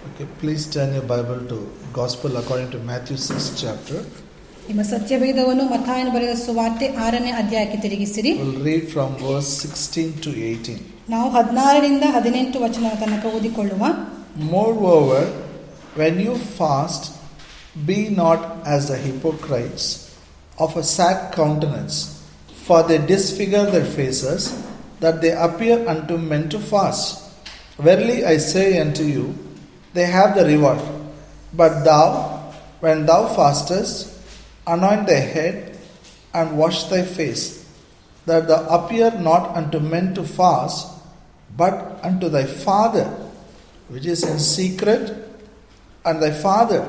Okay, please turn your Bible to Gospel according to Matthew 6th chapter. ನಿಮ್ಮ ಸತ್ಯವೇದವನ್ನು ಮತ್ತಾಯನು ಬರೆದ ಸುವಾರ್ತೆ 6ನೇ ಅಧ್ಯಾಯಕ್ಕೆ ತಿರುಗಿಸಿರಿ. We'll read from verse 16 to 18. ನಾವು 16 ರಿಂದ 18 ವಚನ ತನಕ ಓದಿಕೊಳ್ಳುವ. Moreover, when you fast, be not as the hypocrites of a sad countenance, for they disfigure their faces, that they appear unto men to fast. Verily I say unto you, they have the reward. But thou, when thou fastest, anoint thy head and wash thy face, that thou appear not unto men to fast, but unto thy Father which is in secret, and thy Father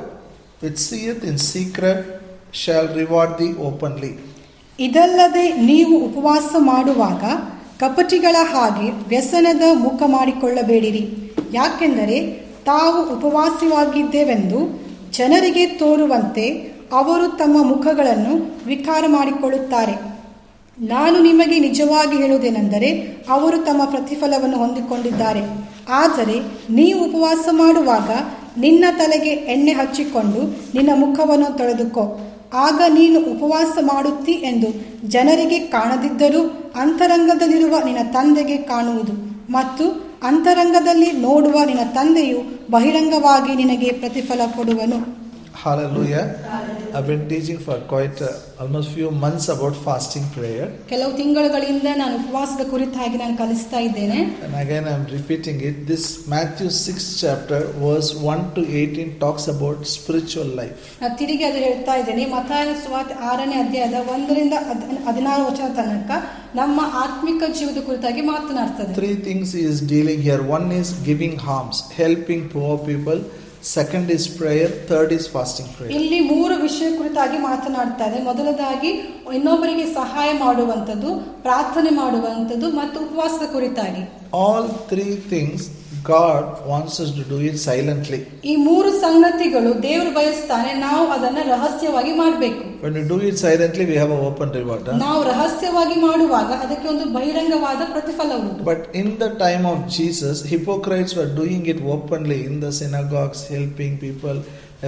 which seeth in secret shall reward thee openly. ಇದಲ್ಲದೆ ನೀವು ಉಪವಾಸ ಮಾಡುವಾಗ ಕಪಟಿಗಳ ಹಾಗೆ ವ್ಯಸನದ ಮುಖ ಮಾಡಿಕೊಳ್ಳಬೇಡಿರಿ. ಯಾಕೆಂದರೆ ತಾವು ಉಪವಾಸವಾಗಿದ್ದೇವೆಂದು ಜನರಿಗೆ ತೋರುವಂತೆ ಅವರು ತಮ್ಮ ಮುಖಗಳನ್ನು ವಿಕಾರ ಮಾಡಿಕೊಳ್ಳುತ್ತಾರೆ. ನಾನು ನಿಮಗೆ ನಿಜವಾಗಿ ಹೇಳುವುದೇನೆಂದರೆ ಅವರು ತಮ್ಮ ಪ್ರತಿಫಲವನ್ನು ಹೊಂದಿಕೊಂಡಿದ್ದಾರೆ. ಆದರೆ ನೀವು ಉಪವಾಸ ಮಾಡುವಾಗ ನಿನ್ನ ತಲೆಗೆ ಎಣ್ಣೆ ಹಚ್ಚಿಕೊಂಡು ನಿನ್ನ ಮುಖವನ್ನು ತೊಳೆದುಕೋ. ಆಗ ನೀನು ಉಪವಾಸ ಮಾಡುತ್ತಿ ಎಂದು ಜನರಿಗೆ ಕಾಣದಿದ್ದರೂ ಅಂತರಂಗದಲ್ಲಿರುವ ನಿನ್ನ ತಂದೆಗೆ ಕಾಣುವುದು, ಮತ್ತು ಅಂತರಂಗದಲ್ಲಿ ನೋಡುವ ನಿನ್ನ ತಂದೆಯು ಬಹಿರಂಗವಾಗಿ ನಿನಗೆ ಪ್ರತಿಫಲ ಕೊಡುವನು. Hallelujah. I've been teaching for quite almost few months about fasting prayer. ಕೆಲವು ತಿಂಗಳುಗಳಿಂದ ನಾನು ಉಪವಾಸದ ಕುರಿತಾಗಿ ನಾನು ಕಲಿಸ್ತಾ ಇದ್ದೇನೆ. And again I'm repeating it. This Matthew 6th chapter verse 1 to 18 talks about spiritual life. ನಾನು ತಿರುಗಿ ಅದು ಹೇಳ್ತಾ ಇದ್ದೇನೆ. ಮತ್ತಾಯನ ಸುವಾರ್ತೆ 6ನೇ ಅಧ್ಯಾಯದ 1 ರಿಂದ 16 ವಚನ ತನಕ ನಮ್ಮ ಆತ್ಮಿಕ ಜೀವನದ ಕುರಿತಾಗಿ ಮಾತನಾಡ್ತದೆ. Three things he is dealing here. One is giving alms, helping poor people. Second is prayer. Third is fasting prayer. ಇಲ್ಲಿ 3 ವಿಷಯ ಕುರಿತಾಗಿ ಮಾತನಾಡ್ತಾರೆ. ಮೊದಲದಾಗಿ ಇನ್ನೊಬ್ಬರಿಗೆ ಸಹಾಯ ಮಾಡುವಂಥದ್ದು, ಪ್ರಾರ್ಥನೆ ಮಾಡುವಂಥದ್ದು ಮತ್ತು ಉಪವಾಸದ ಕುರಿತಾಗಿ. All three things God wants us to do it silently. ಈ 3 ಸಂಗತಿಗಳು ದೇವರು ಬಯಸ್ತಾನೆ ನಾವು ಅದನ್ನ ರಹಸ್ಯವಾಗಿ ಮಾಡಬೇಕು. When we do it silently, we have an open reward. ನಾವು ರಹಸ್ಯವಾಗಿ ಮಾಡುವಾಗ ಅದಕ್ಕೆ ಒಂದು ಬಹಿರಂಗವಾದ ಪ್ರತಿಫಲ ಉಂಟು. But in the time of Jesus, hypocrites were doing it openly in the synagogues, helping people,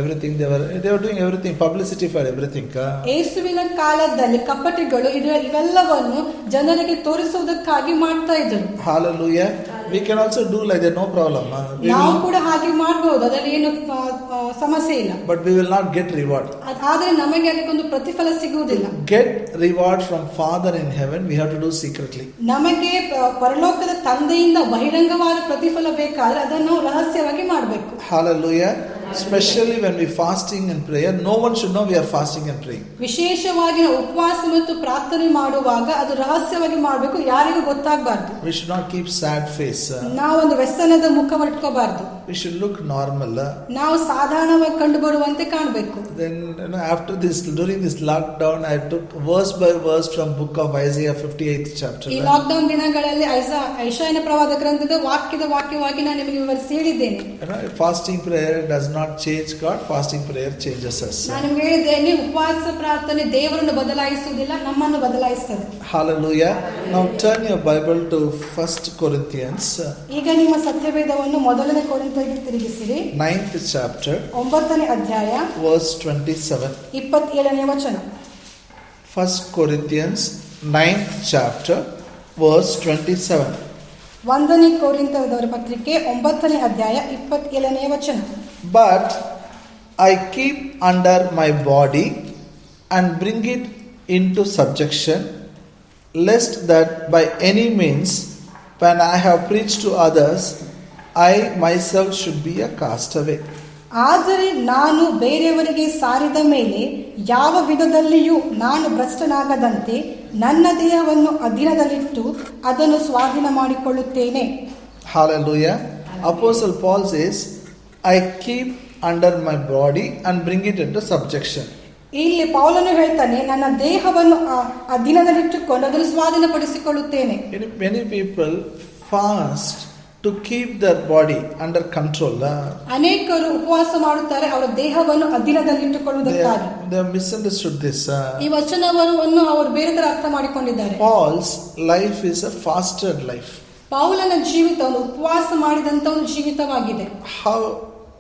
everything. They were doing everything, publicity for everything. ಯೇಸುವಿನ ಕಾಲದಲ್ಲಿ ಕಪಟಿಗಳು ಇವೆಲ್ಲವನ್ನು ಜನರಿಗೆ ತೋರಿಸುವುದಕ್ಕಾಗಿ ಮಾಡ್ತಾ ಇದ್ದರು. Hallelujah. We can also do like that, no problem. ನಾವು ಕೂಡ ಹಾಗೆ ಮಾಡಬಹುದು, ಅದರಲ್ಲಿ ಏನು ಸಮಸ್ಯೆ ಇಲ್ಲ. But we will not get reward. ಆದರೆ ನಮಗೆ ಅದಕ್ಕೊಂದು ಪ್ರತಿಫಲ ಸಿಗುವುದಿಲ್ಲ. Get reward from Father in heaven, we have to do secretly. ನಮಗೆ ಪರಲೋಕದ ತಂದೆಯಿಂದ ಬಹಿರಂಗವಾದ ಪ್ರತಿಫಲ ಬೇಕಾದ್ರೆ ಅದನ್ನು ನಾವು ರಹಸ್ಯವಾಗಿ ಮಾಡಬೇಕು. Hallelujah. Especially when we fasting and prayer, no one should know we are fasting and praying. ವಿಶೇಷವಾಗಿ ನಾವು ಉಪವಾಸ ಮತ್ತು ಪ್ರಾರ್ಥನೆ ಮಾಡುವಾಗ ಅದು ರಹಸ್ಯವಾಗಿ ಮಾಡಬೇಕು, ಯಾರಿಗೂ ಗೊತ್ತಾಗಬಾರದು. We should not keep sad face. ನಾವು ಒಂದು ವ್ಯಸನದ ಮುಖವನ್ನು ಇಟ್ಕೋಬಾರದು. We should look normal. ನಾವು ಸಾಧಾರಣವಾಗಿ ಕಂಡು ಬರುವಂತೆ ಕಾಣಬೇಕು. Then after this, during this lockdown, I took verse by verse from book of Isaiah 58th chapter. ಈ ಲಾಕ್ಡೌನ್ ದಿನಗಳಲ್ಲಿ ಐಶಾಯನ ಪ್ರವಾದ ಗ್ರಂಥದ ವಾಕ್ಯವಾಗಿ ನಾನು ನಿಮಗೆ ವಿವರಿಸಿ ಹೇಳಿದ್ದೇನೆ. Fasting prayer does not change God, fasting prayer changes us. ನಾನು ನಿಮಗೆ ಹೇಳಿದ್ದೇನೆ, ಉಪವಾಸ ಪ್ರಾರ್ಥನೆ ದೇವರನ್ನು ಬದಲಾಯಿಸುವುದಿಲ್ಲ, ನಮ್ಮನ್ನು ಬದಲಾಯಿಸುತ್ತದೆ. Hallelujah. Now turn your Bible to 1 Corinthians. ಈಗ ನಿಮ್ಮ ಸತ್ಯವೇದವನ್ನು ಮೊದಲನೇ ಕೊರಿಂಥರಿಗೆ ತಿರುಗಿಸಿರಿ. 9th chapter 9ನೇ ಅಧ್ಯಾಯ verse 27. 27ನೇ ವಚನ. 1 Corinthians 9th chapter verse 27. 1ನೇ ಕೊರಿಂಥದವರ ಪತ್ರಿಕೆ 9ನೇ ಅಧ್ಯಾಯ 27ನೇ ವಚನ. But I keep under my body and bring it into subjection, lest that by any means, when I have preached to others, I myself should be a castaway. ಆದರೆ ನಾನು ಬೇರೆಯವರಿಗೆ ಸಾರಿದ ಮೇಲೆ ಯಾವ ವಿಧದಲ್ಲಿಯೂ ನಾನು ಭ್ರಷ್ಟನಾಗದಂತೆ ನನ್ನ ದೇಹವನ್ನು ಅಧೀನದಲ್ಲಿಟ್ಟು ಅದನ್ನು ಸ್ವಾಧೀನ ಮಾಡಿಕೊಳ್ಳುತ್ತೇನೆ. Hallelujah. Apostle Paul says, I keep under my body and bring it into subjection. ಇಲ್ಲಿ ಪೌಲನು ಹೇಳ್ತಾನೆ, ನನ್ನ ದೇಹವನ್ನು ಅಧೀನದಲ್ಲಿಟ್ಟುಕೊಂಡು ಅದನ್ನು ಸ್ವಾಧೀನಪಡಿಸಿಕೊಳ್ಳುತ್ತೇನೆ. Many people fast to keep their body under control. ಅನೇಕರು ಉಪವಾಸ ಮಾಡುತ್ತಾರೆ ಅವರ ದೇಹವನ್ನು ಅಧೀನದಲ್ಲಿಟ್ಟುಕೊಳ್ಳುವುದಕ್ಕಾಗಿ. They have misunderstood this. ಈ ವಚನವನ್ನು ಅವರು ಬೇರೆ ತರ ಅರ್ಥ ಮಾಡಿಕೊಂಡಿದ್ದಾರೆ. Paul's life is a fasted life. ಪೌಲನ ಜೀವಿತ ಒಂದು ಉಪವಾಸ ಮಾಡಿದಂತ ಒಂದು ಜೀವಿತವಾಗಿದೆ. How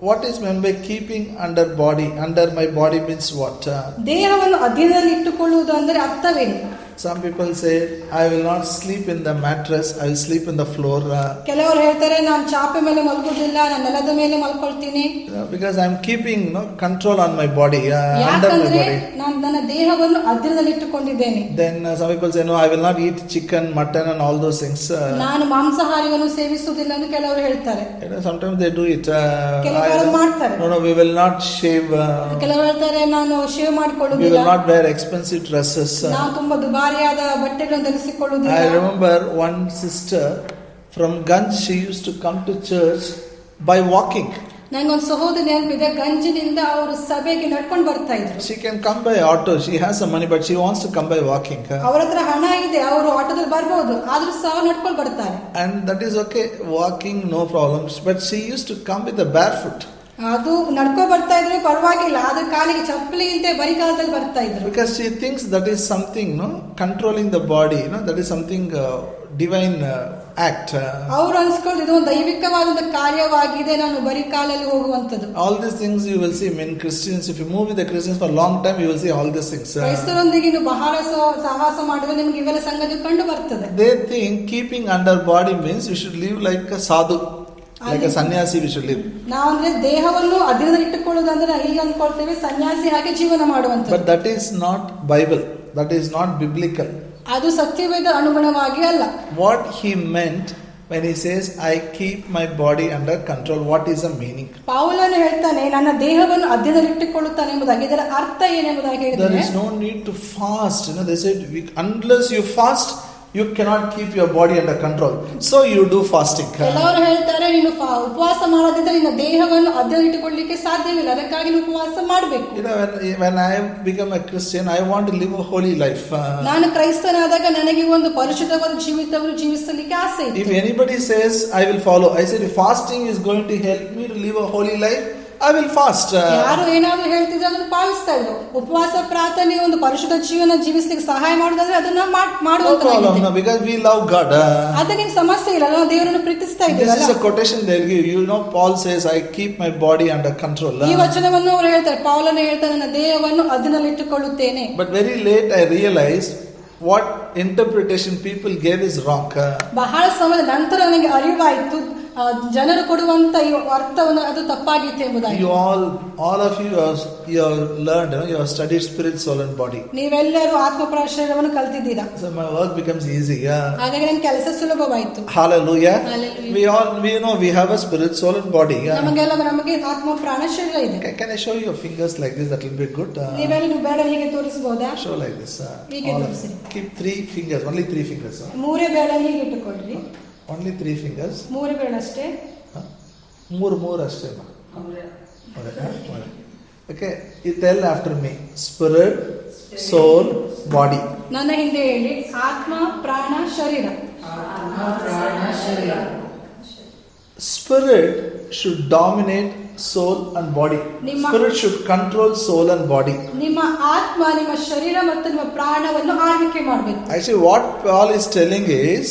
what is meant by keeping under body? Under my body means what? ದೇಹವನ್ನು ಅಧೀನದಲ್ಲಿ ಇಟ್ಟುಕೊಳ್ಳುವುದು ಅಂದರೆ ಅರ್ಥವೇನು? Some people say, I will not sleep in the mattress, I will sleep in the floor. ಕೆಲವರು ಹೇಳ್ತಾರೆ ನಾನು ಚಾಪೆ ಮೇಲೆ ಮಲಗುವುದಿಲ್ಲ, ನಾನು ನೆಲದ ಮೇಲೆ ಮಲ್ಕೊಳ್ತೀನಿ. Because I am keeping control on my body, under my body. ನಾನು ನನ್ನ ದೇಹವನ್ನು ಅಧೀನದಲ್ಲಿ ಇಟ್ಟುಕೊಂಡಿದ್ದೇನೆ. Then some people say, no, I will not eat chicken, mutton and all those things. ನಾನು ಮಾಂಸಾಹಾರವನ್ನು ಸೇವಿಸುವುದಿಲ್ಲ ಎಂದು ಕೆಲವರು ಹೇಳ್ತಾರೆ. Sometimes they do it. ಕೆಲವರು ಮಾಡ್ತಾರೆ. No, we will not shave. ಕೆಲವರು ಹೇಳ್ತಾರೆ ನಾನು ಶೇವ್ ಮಾಡಿಕೊಳ್ಳುವುದಿಲ್ಲ. We will not wear expensive dresses. ನಾನು ತುಂಬಾ ದುಬಾರಿಯಾದ ಬಟ್ಟೆಗಳನ್ನು ಧರಿಸಿಕೊಳ್ಳುವುದಿಲ್ಲ. I remember one sister from Ganj, she used to come to church by walking. ನನಗೊಂದು ಸಹೋದರಿ ನೆನಪಿದೆ, ಗಂಜಿನಿಂದ ಅವರು ಸಭೆಗೆ ನಡ್ಕೊಂಡು ಬರ್ತಾ ಇದ್ರು. She can come by auto, she has some money, but she wants to come by walking. ಅವರ ಹತ್ರ ಹಣ ಇದೆ, ಅವರು ಆಟೋದಲ್ಲಿ ಬರ್ಬೋದು, ಆದ್ರೂ ಸಹ ನಡ್ಕೊಂಡು ಬರ್ತಾರೆ. And that is okay, walking no problems, but she used to come with a barefoot. ಅದು ನಡ್ಕೊ ಬರ್ತಾ ಇದ್ರೆ ಪರವಾಗಿಲ್ಲ, ಆದ್ರೆ ಕಾಲಿಗೆ ಚಪ್ಪಲಿ ಇಲ್ಲದೆ ಬರಿಗಾಲದಲ್ಲಿ ಬರ್ತಾ ಇದ್ರು. Because she thinks that is something, controlling the body, that is something divine act. ಅವರು ಅನ್ಸ್ಕೊಂಡು ಇದು ಒಂದು ದೈವಿಕವಾದ ಕಾರ್ಯವಾಗಿದೆ, ನಾನು ಬರಿ ಕಾಲಲ್ಲಿ ಹೋಗುವಂತದ್ದು. All these things you will see in Christians. If you move with the Christians for a long time, you will see all these things. ಕ್ರೈಸ್ತರೊಂದಿಗೆ ನೀವು ಬಹಳ ಸಹವಾಸ ಮಾಡಿದ್ರೆ ನಿಮ್ಗೆ ಇವೆಲ್ಲ ಸಂಗತಿ ಕಂಡು ಬರ್ತದೆ. They think keeping under body means we should live like a sadhu, like a sannyasi we should live. ನಾವಂದ್ರೆ ದೇಹವನ್ನು ಅಧೀನದಲ್ಲಿ ಇಟ್ಟುಕೊಳ್ಳುವುದಂದ್ರೆ ಈಗ ಅನ್ಕೊಳ್ತೇವೆ ಸನ್ಯಾಸಿ ಹಾಗೆ ಜೀವನ ಮಾಡುವಂತ. But that is not Bible. That is not biblical. ಅದು ಸತ್ಯವೇದ ಅನುಗುಣವಾಗಿ ಅಲ್ಲ. What he meant when he says I keep my body under control, what is the meaning? ಪೌಲನು ಹೇಳ್ತಾನೆ ನನ್ನ ದೇಹವನ್ನು ಅಧೀನದಲ್ಲಿ ಇಟ್ಟುಕೊಳ್ಳುತ್ತಾನೆ ಎಂಬುದಾಗಿ. ಇದರ ಅರ್ಥ ಏನೆಂಬುದಾಗಿ ಹೇಳಿದರೆ there is no need to fast. They said unless you fast you cannot keep your body under control, so you do fasting. ಕೆಲವರು ಹೇಳ್ತಾರೆ ನೀನು ಉಪವಾಸ ಮಾಡದಿದ್ದರೆ ನಿನ್ನ ದೇಹವನ್ನು ಅಧೀನದಲ್ಲಿ ಇಟ್ಟುಕೊಳ್ಳಲಿಕ್ಕೆ ಸಾಧ್ಯವಿಲ್ಲ, ಅದಕ್ಕಾಗಿ ನೀವು ಉಪವಾಸ ಮಾಡಬೇಕು. When I become a Christian, I want to live a holy life. ನಾನು ಕ್ರೈಸ್ತನಾದಾಗ ನನಗೆ ಒಂದು ಪರಿಶುದ್ಧವಾದ ಜೀವಿತವನ್ನು ಜೀವಿಸಲಿಕ್ಕೆ ಆಸೆ ಇದೆ. If anybody says I will follow, I said if fasting is going to help me to live a holy life, I will fast. ಯಾರು ಏನಾದರೂ ಹೇಳ್ತಿದ್ರೆ ಅದನ್ನು ಪಾಲಿಸ್ತಾ ಇದ್ರು. ಉಪವಾಸ ಪ್ರಾರ್ಥನೆ ಒಂದು ಪರಿಶುದ್ಧ ಜೀವನ ಜೀವಿಸಲಿಕ್ಕೆ ಸಹಾಯ ಮಾಡೋದಾದ್ರೆ ಅದನ್ನ ಮಾಡುವಂತ. Because we love God. ಅದಕ್ಕೆ ಸಮಸ್ಯೆ ಇಲ್ಲ, ನಾವು ದೇವರನ್ನು ಪ್ರೀತಿಸ್ತಾ ಇದ್ದೀವಿ. This is a quotation they'll give. Paul says I keep my body under control. ಈ ವಚನವನ್ನು ಅವರು ಹೇಳ್ತಾರೆ, ಪೌಲನು ಹೇಳ್ತಾನೆ ನನ್ನ ದೇಹವನ್ನು ಅಧೀನದಲ್ಲಿ ಇಟ್ಟುಕೊಳ್ಳುತ್ತೇನೆ. But very late I realized what interpretation people gave is wrong. ಬಹಳ ಸಮಯದ ನಂತರ ನನಗೆ ಅರಿವಾಯಿತು ಜನರು ಕೊಡುವಂತ ಈ ಅರ್ಥವನ್ನು ಅದು ತಪ್ಪಾಗಿತ್ತು ಎಂಬುದಾಗಿ. You all of you have learned, you have studied spirit, soul and body. ನೀವೆಲ್ಲರೂ ಆತ್ಮ ಶರೀರವನ್ನು ಕಲಿತಿದ್ದೀರಾ. So my work becomes easy. ಹಾಗಾಗಿ ನನ್ನ ಕೆಲಸ ಸುಲಭವಾಯಿತು. Hallelujah. Hallelujah. we have a spirit, soul and body. ನಮಗೆ ಆತ್ಮ ಪ್ರಾಣ ಶರೀರ ಇದೆ. Can I show you your fingers like this? That will be good. ನೀವೆಲ್ಲ ಬೇಡ ಹೀಗೆ ತೋರಿಸಬಹುದಾ? Show like this. ಹೀಗೆ ತೋರಿಸಿ. Keep 3 fingers, only 3 fingers. ಮೂರೇ ಬೇಡ ಹೀಗೆ ಇಟ್ಟುಕೊಳ್ಳಿ. Only 3 fingers. ಮೂರೇ ಬೇಡ ಅಷ್ಟೇ. ಮೂರು ಅಷ್ಟೇ. Okay, you tell after me. Spirit, soul, body. ನನ್ನ ಹಿಂದೆ ಹೇಳಿ, ಆತ್ಮ ಪ್ರಾಣ ಶರೀರ. Spirit should dominate soul and body. Spirit should control soul and body. ನಿಮ್ಮ ಆತ್ಮ ನಿಮ್ಮ ಶರೀರ ಮತ್ತು ನಿಮ್ಮ ಪ್ರಾಣವನ್ನು ಆಳ್ವಿಕೆ ಮಾಡಬೇಕು. Actually what Paul is telling is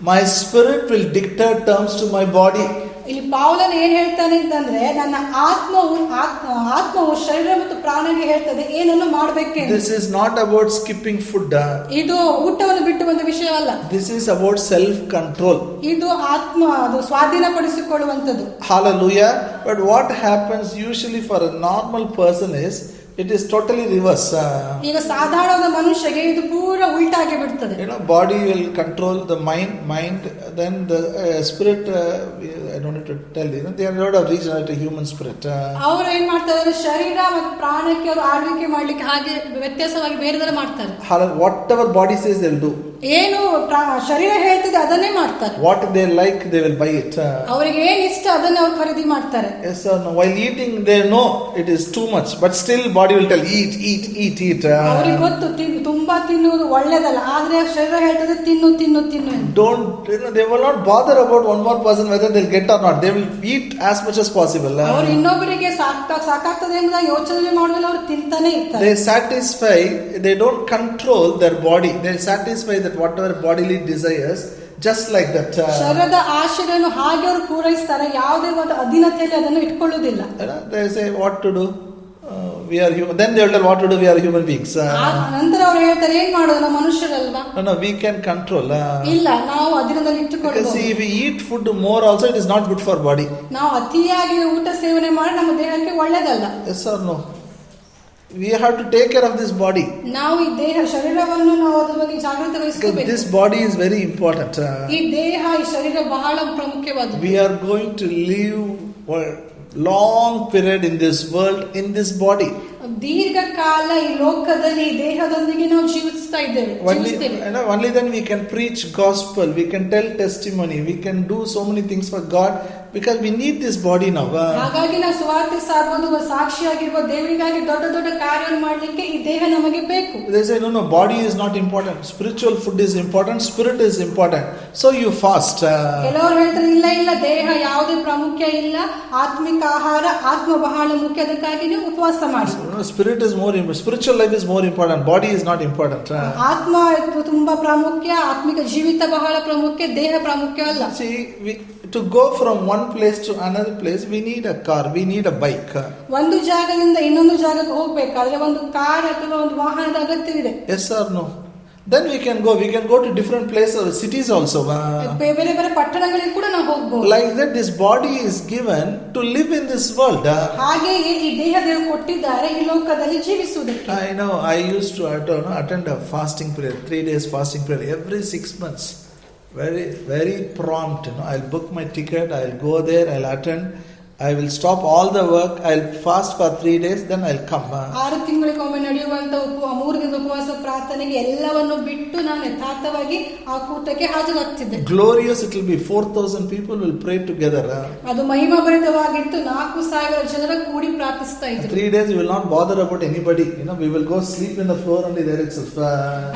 my spirit will dictate terms to my body. ಇಲ್ಲಿ ಪೌಲನು ಏನ್ ಹೇಳ್ತಾನೆ ಅಂತಂದ್ರೆ ನನ್ನ ಆತ್ಮವು ಶರೀರ ಮತ್ತು ಪ್ರಾಣಕ್ಕೆ ಹೇಳ್ತದೆ ಏನನ್ನು ಮಾಡಬೇಕು. This is not about skipping food. ಇದು ಊಟವನ್ನು ಬಿಟ್ಟು ಒಂದು ವಿಷಯವಲ್ಲ. This is about self control. ಇದು ಅದು ಸ್ವಾಧೀನಪಡಿಸಿಕೊಳ್ಳುವಂತದ್ದು. Hallelujah. But what happens usually for a normal person is it is totally reverse. ಈಗ ಸಾಧಾರಣವಾದ ಮನುಷ್ಯಗೆ ಇದು ಪೂರಾ ಉಲ್ಟಾಗಿ ಬಿಡ್ತದೆ. Body will control the mind, then the spirit. I don't need to tell you. They are not regenerated human spirit. ಅವರು ಏನ್ ಮಾಡ್ತಾರೆ, ಶರೀರ ಮತ್ತು ಪ್ರಾಣಕ್ಕೆ ಅವರು ಆಳ್ವಿಕೆ ಮಾಡ್ಲಿಕ್ಕೆ ಹಾಗೆ ವ್ಯತ್ಯಾಸವಾಗಿ ಬೇರೆದೆಲ್ಲ ಮಾಡ್ತಾರೆ. Whatever body says they will do. ಏನು ಶರೀರ ಹೇಳ್ತದೆ ಅದನ್ನೇ ಮಾಡ್ತಾರೆ. What they like they will buy it. ಅವರಿಗೆ ಏನ್ ಇಷ್ಟ ಅದನ್ನೇ ಅವರು ಖರೀದಿ ಮಾಡ್ತಾರೆ. Yes or no? While eating they know it is too much, but still body will tell eat. ಅವರಿಗೆ ಗೊತ್ತು ತುಂಬಾ ತಿನ್ನುವುದು ಒಳ್ಳೆದಲ್ಲ, ಆದ್ರೆ ಶರೀರ ಹೇಳ್ತದೆ ತಿನ್ನು. Don't they will not bother about one more person whether they'll get or not. They will eat as much as possible. ಅವರು ಇನ್ನೊಬ್ಬರಿಗೆ ಸಾಕಾಗ್ತದೆ ಎಂಬುದಾಗಿ ಯೋಚನೆ ಮಾಡುವಲ್ಲ, ಅವರು ತಿಂತಾನೆ ಇರ್ತಾರೆ. They satisfy, they don't control their body. They satisfy that whatever bodily desires just like that. ಶರೀರದ ಆಶೆಗಳನ್ನು ಹಾಗೆ ಅವರು ಪೂರೈಸ್ತಾರೆ, ಯಾವುದೇ ಒಂದು ಅಧೀನತೆಯಲ್ಲಿ ಅದನ್ನು ಇಟ್ಕೊಳ್ಳುವುದಿಲ್ಲ. They say what to do. We are human. Then they will tell what to do. We are human beings. ನಂತರ ಅವರು ಹೇಳ್ತಾರೆ ಏನ್ ಮಾಡೋದು, ನಾವು ಮನುಷ್ಯರಲ್ವಾ. No, we can control. ಇಲ್ಲ, ನಾವು ಅಧೀನದಲ್ಲಿ ಇಟ್ಟುಕೊಳ್ಳಬಹುದು. Because if we eat food more, also it is not good for body. ನಾವು ಅತಿಯಾಗಿ ಊಟ ಸೇವನೆ ಮಾಡಿ ನಮ್ಮ ದೇಹಕ್ಕೆ ಒಳ್ಳೆಯದಲ್ಲ. Yes or no? We have to take care of this body. ನಾವು ಈ ದೇಹ ಶರೀರವನ್ನು ನಾವು ಅದರ ಬಗ್ಗೆ ಜಾಗೃತಿ ವಹಿಸಬೇಕು. This body is very important. ಈ ದೇಹ, ಈ ಶರೀರ ಬಹಳ ಪ್ರಾಮುಖ್ಯವಾದದ್ದು. We are going to live long period in this world in this body. ದೀರ್ಘಕಾಲ ಈ ಲೋಕದಲ್ಲಿ ದೇಹದೊಂದಿಗೆ ನಾವು ಜೀವಿಸ್ತಾ ಇದ್ದೇವೆ. Only then we can preach gospel, we can tell testimony, we can do so many things for God, because we need this body now. ಹಾಗಾಗಿ ನಾವು ಸುವಾರ್ತೆ ಸಾರುವುದು, ಸಾಕ್ಷಿಯಾಗಿರುವ ದೇವರಿಗಾಗಿ ದೊಡ್ಡ ದೊಡ್ಡ ಕಾರ್ಯವನ್ನು ಮಾಡಲಿಕ್ಕೆ ಈ ದೇಹ ನಮಗೆ ಬೇಕು. They say no, body is not important, spiritual food is important, spirit is important, so you fast. ಕೆಲವರು ಹೇಳ್ತಾರೆ ಇಲ್ಲ ದೇಹ ಯಾವುದೇ ಪ್ರಾಮುಖ್ಯ ಇಲ್ಲ, ಆತ್ಮಿಕ ಆಹಾರ ಆತ್ಮ ಬಹಳ ಮುಖ್ಯ, ಅದಕ್ಕಾಗಿ ನೀವು ಉಪವಾಸ ಮಾಡಿ. Spirit is more important, spiritual life is more important, body is not important. ಆತ್ಮ ತುಂಬಾ ಪ್ರಾಮುಖ್ಯ, ಆತ್ಮಿಕ ಜೀವಿತ ಬಹಳ ಪ್ರಾಮುಖ್ಯ, ದೇಹ ಪ್ರಾಮುಖ್ಯ ಅಲ್ಲ. See, to go from one place to another place, we need a car, we need a bike. ಒಂದು ಜಾಗದಿಂದ ಇನ್ನೊಂದು ಜಾಗಕ್ಕೆ ಹೋಗಬೇಕಾದ್ರೆ ಒಂದು ಕಾರ್ ಅಥವಾ ಒಂದು ವಾಹನದ ಅಗತ್ಯವಿದೆ. Yes or no? Then we can go to different places, cities also. ಬೇರೆ ಬೇರೆ ಪಟ್ಟಣಗಳಿಗೆ ಕೂಡ ನಾವು ಹೋಗಬಹುದು. Like that, this body is given to live in this world. ಹಾಗೆಯೇ ಈ ದೇಹ ದೇವರು ಕೊಟ್ಟಿದ್ದಾರೆ ಈ ಲೋಕದಲ್ಲಿ ಜೀವಿಸುವುದಕ್ಕೆ. I know, I used to attend a fasting prayer, 3 days fasting prayer every 6 months. Very, very prompt. I'll book my ticket, I'll go there, I'll attend. I will stop all the work, I'll fast for 3 days, then I'll come. 6 ತಿಂಗಳಿಗೊಮ್ಮೆ ನಡೆಯುವಂತ 3 ದಿನದ ಉಪವಾಸ ಪ್ರಾರ್ಥನೆಗೆ ಎಲ್ಲವನ್ನು ಬಿಟ್ಟು ನಾನು ಯಥಾರ್ಥವಾಗಿ ಆ ಕೂಟಕ್ಕೆ ಹಾಜರಾಗ್ತಿದ್ದೆ. Glorious, it will be 4,000 people will pray together. ಅದು ಮಹಿಮಾಭರಿತವಾಗಿತ್ತು, 4,000 ಜನರು ಕೂಡಿ ಪ್ರಾರ್ಥಿಸ್ತಾ ಇದ್ರು. 3 days we will not bother about anybody. We will go sleep in the floor only there itself.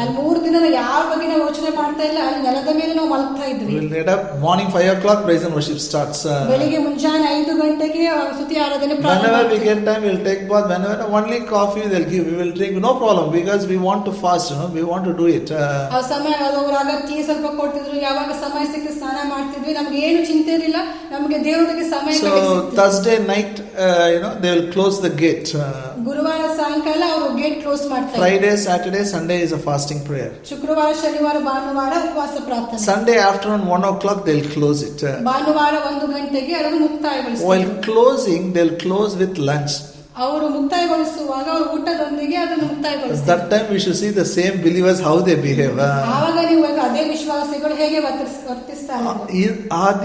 ಅಲ್ಲಿ 3 ದಿನ ಯಾರ ಬಗ್ಗೆ ನಾವು ಯೋಚನೆ ಮಾಡ್ತಾ ಇಲ್ಲ, ಅಲ್ಲಿ ನೆಲದ ಮೇಲೆ ನಾವು ಮಲಗ್ತಾ ಇದ್ವಿ. We will get up morning 5 o'clock, praise and worship starts. ಬೆಳಿಗ್ಗೆ ಮುಂಜಾನೆ 5 ಗಂಟೆಗೆ ಸ್ತುತಿ ಆರಾಧನೆ ಪ್ರಾರಂಭ. Whenever we get time, we will take bath. Whenever only coffee they'll give, we will drink, no problem, because we want to fast. We want to do it. ಆ ಸಮಯ ಅವರ tea ಸ್ವಲ್ಪ ಕೊಡ್ತಿದ್ರು, ಯಾವಾಗ ಸಮಯ ಸಿಕ್ಕಿ ಸ್ನಾನ ಮಾಡ್ತಿದ್ವಿ, ನಮ್ಗೆ ಏನು ಚಿಂತೆ ಇರಲಿಲ್ಲ, ನಮಗೆ ದೇವರಿಗೆ ಸಮಯ ಸಿಕ್ಕಿತು. So Thursday night, they will close the gate. ಗುರುವಾರ ಸಾಯಂಕಾಲ ಅವರು ಗೇಟ್ ಕ್ಲೋಸ್ ಮಾಡ್ತಾರೆ. Friday, Saturday, Sunday is a fasting prayer. ಶುಕ್ರವಾರ, ಶನಿವಾರ, ಭಾನುವಾರ ಉಪವಾಸ ಪ್ರಾರ್ಥನೆ. Sunday afternoon 1 o'clock they'll close it. ಭಾನುವಾರ 1 ಗಂಟೆಗೆ ಅದನ್ನು ಮುಕ್ತಾಯಗೊಳಿಸ್ತಾರೆ. While closing, they'll close with lunch. ಅವರು ಮುಕ್ತಾಯಗೊಳಿಸುವಾಗ ಅವರು ಊಟದೊಂದಿಗೆ ಅದನ್ನು ಮುಕ್ತಾಯಗೊಳಿಸ್ತಾರೆ. That time we should see the same believers how they behave. ಆವಾಗ ನೀವು ಅದೇ ವಿಶ್ವಾಸಿಗಳು ಹೇಗೆ ವರ್ತಿಸ್ತಾರೆ.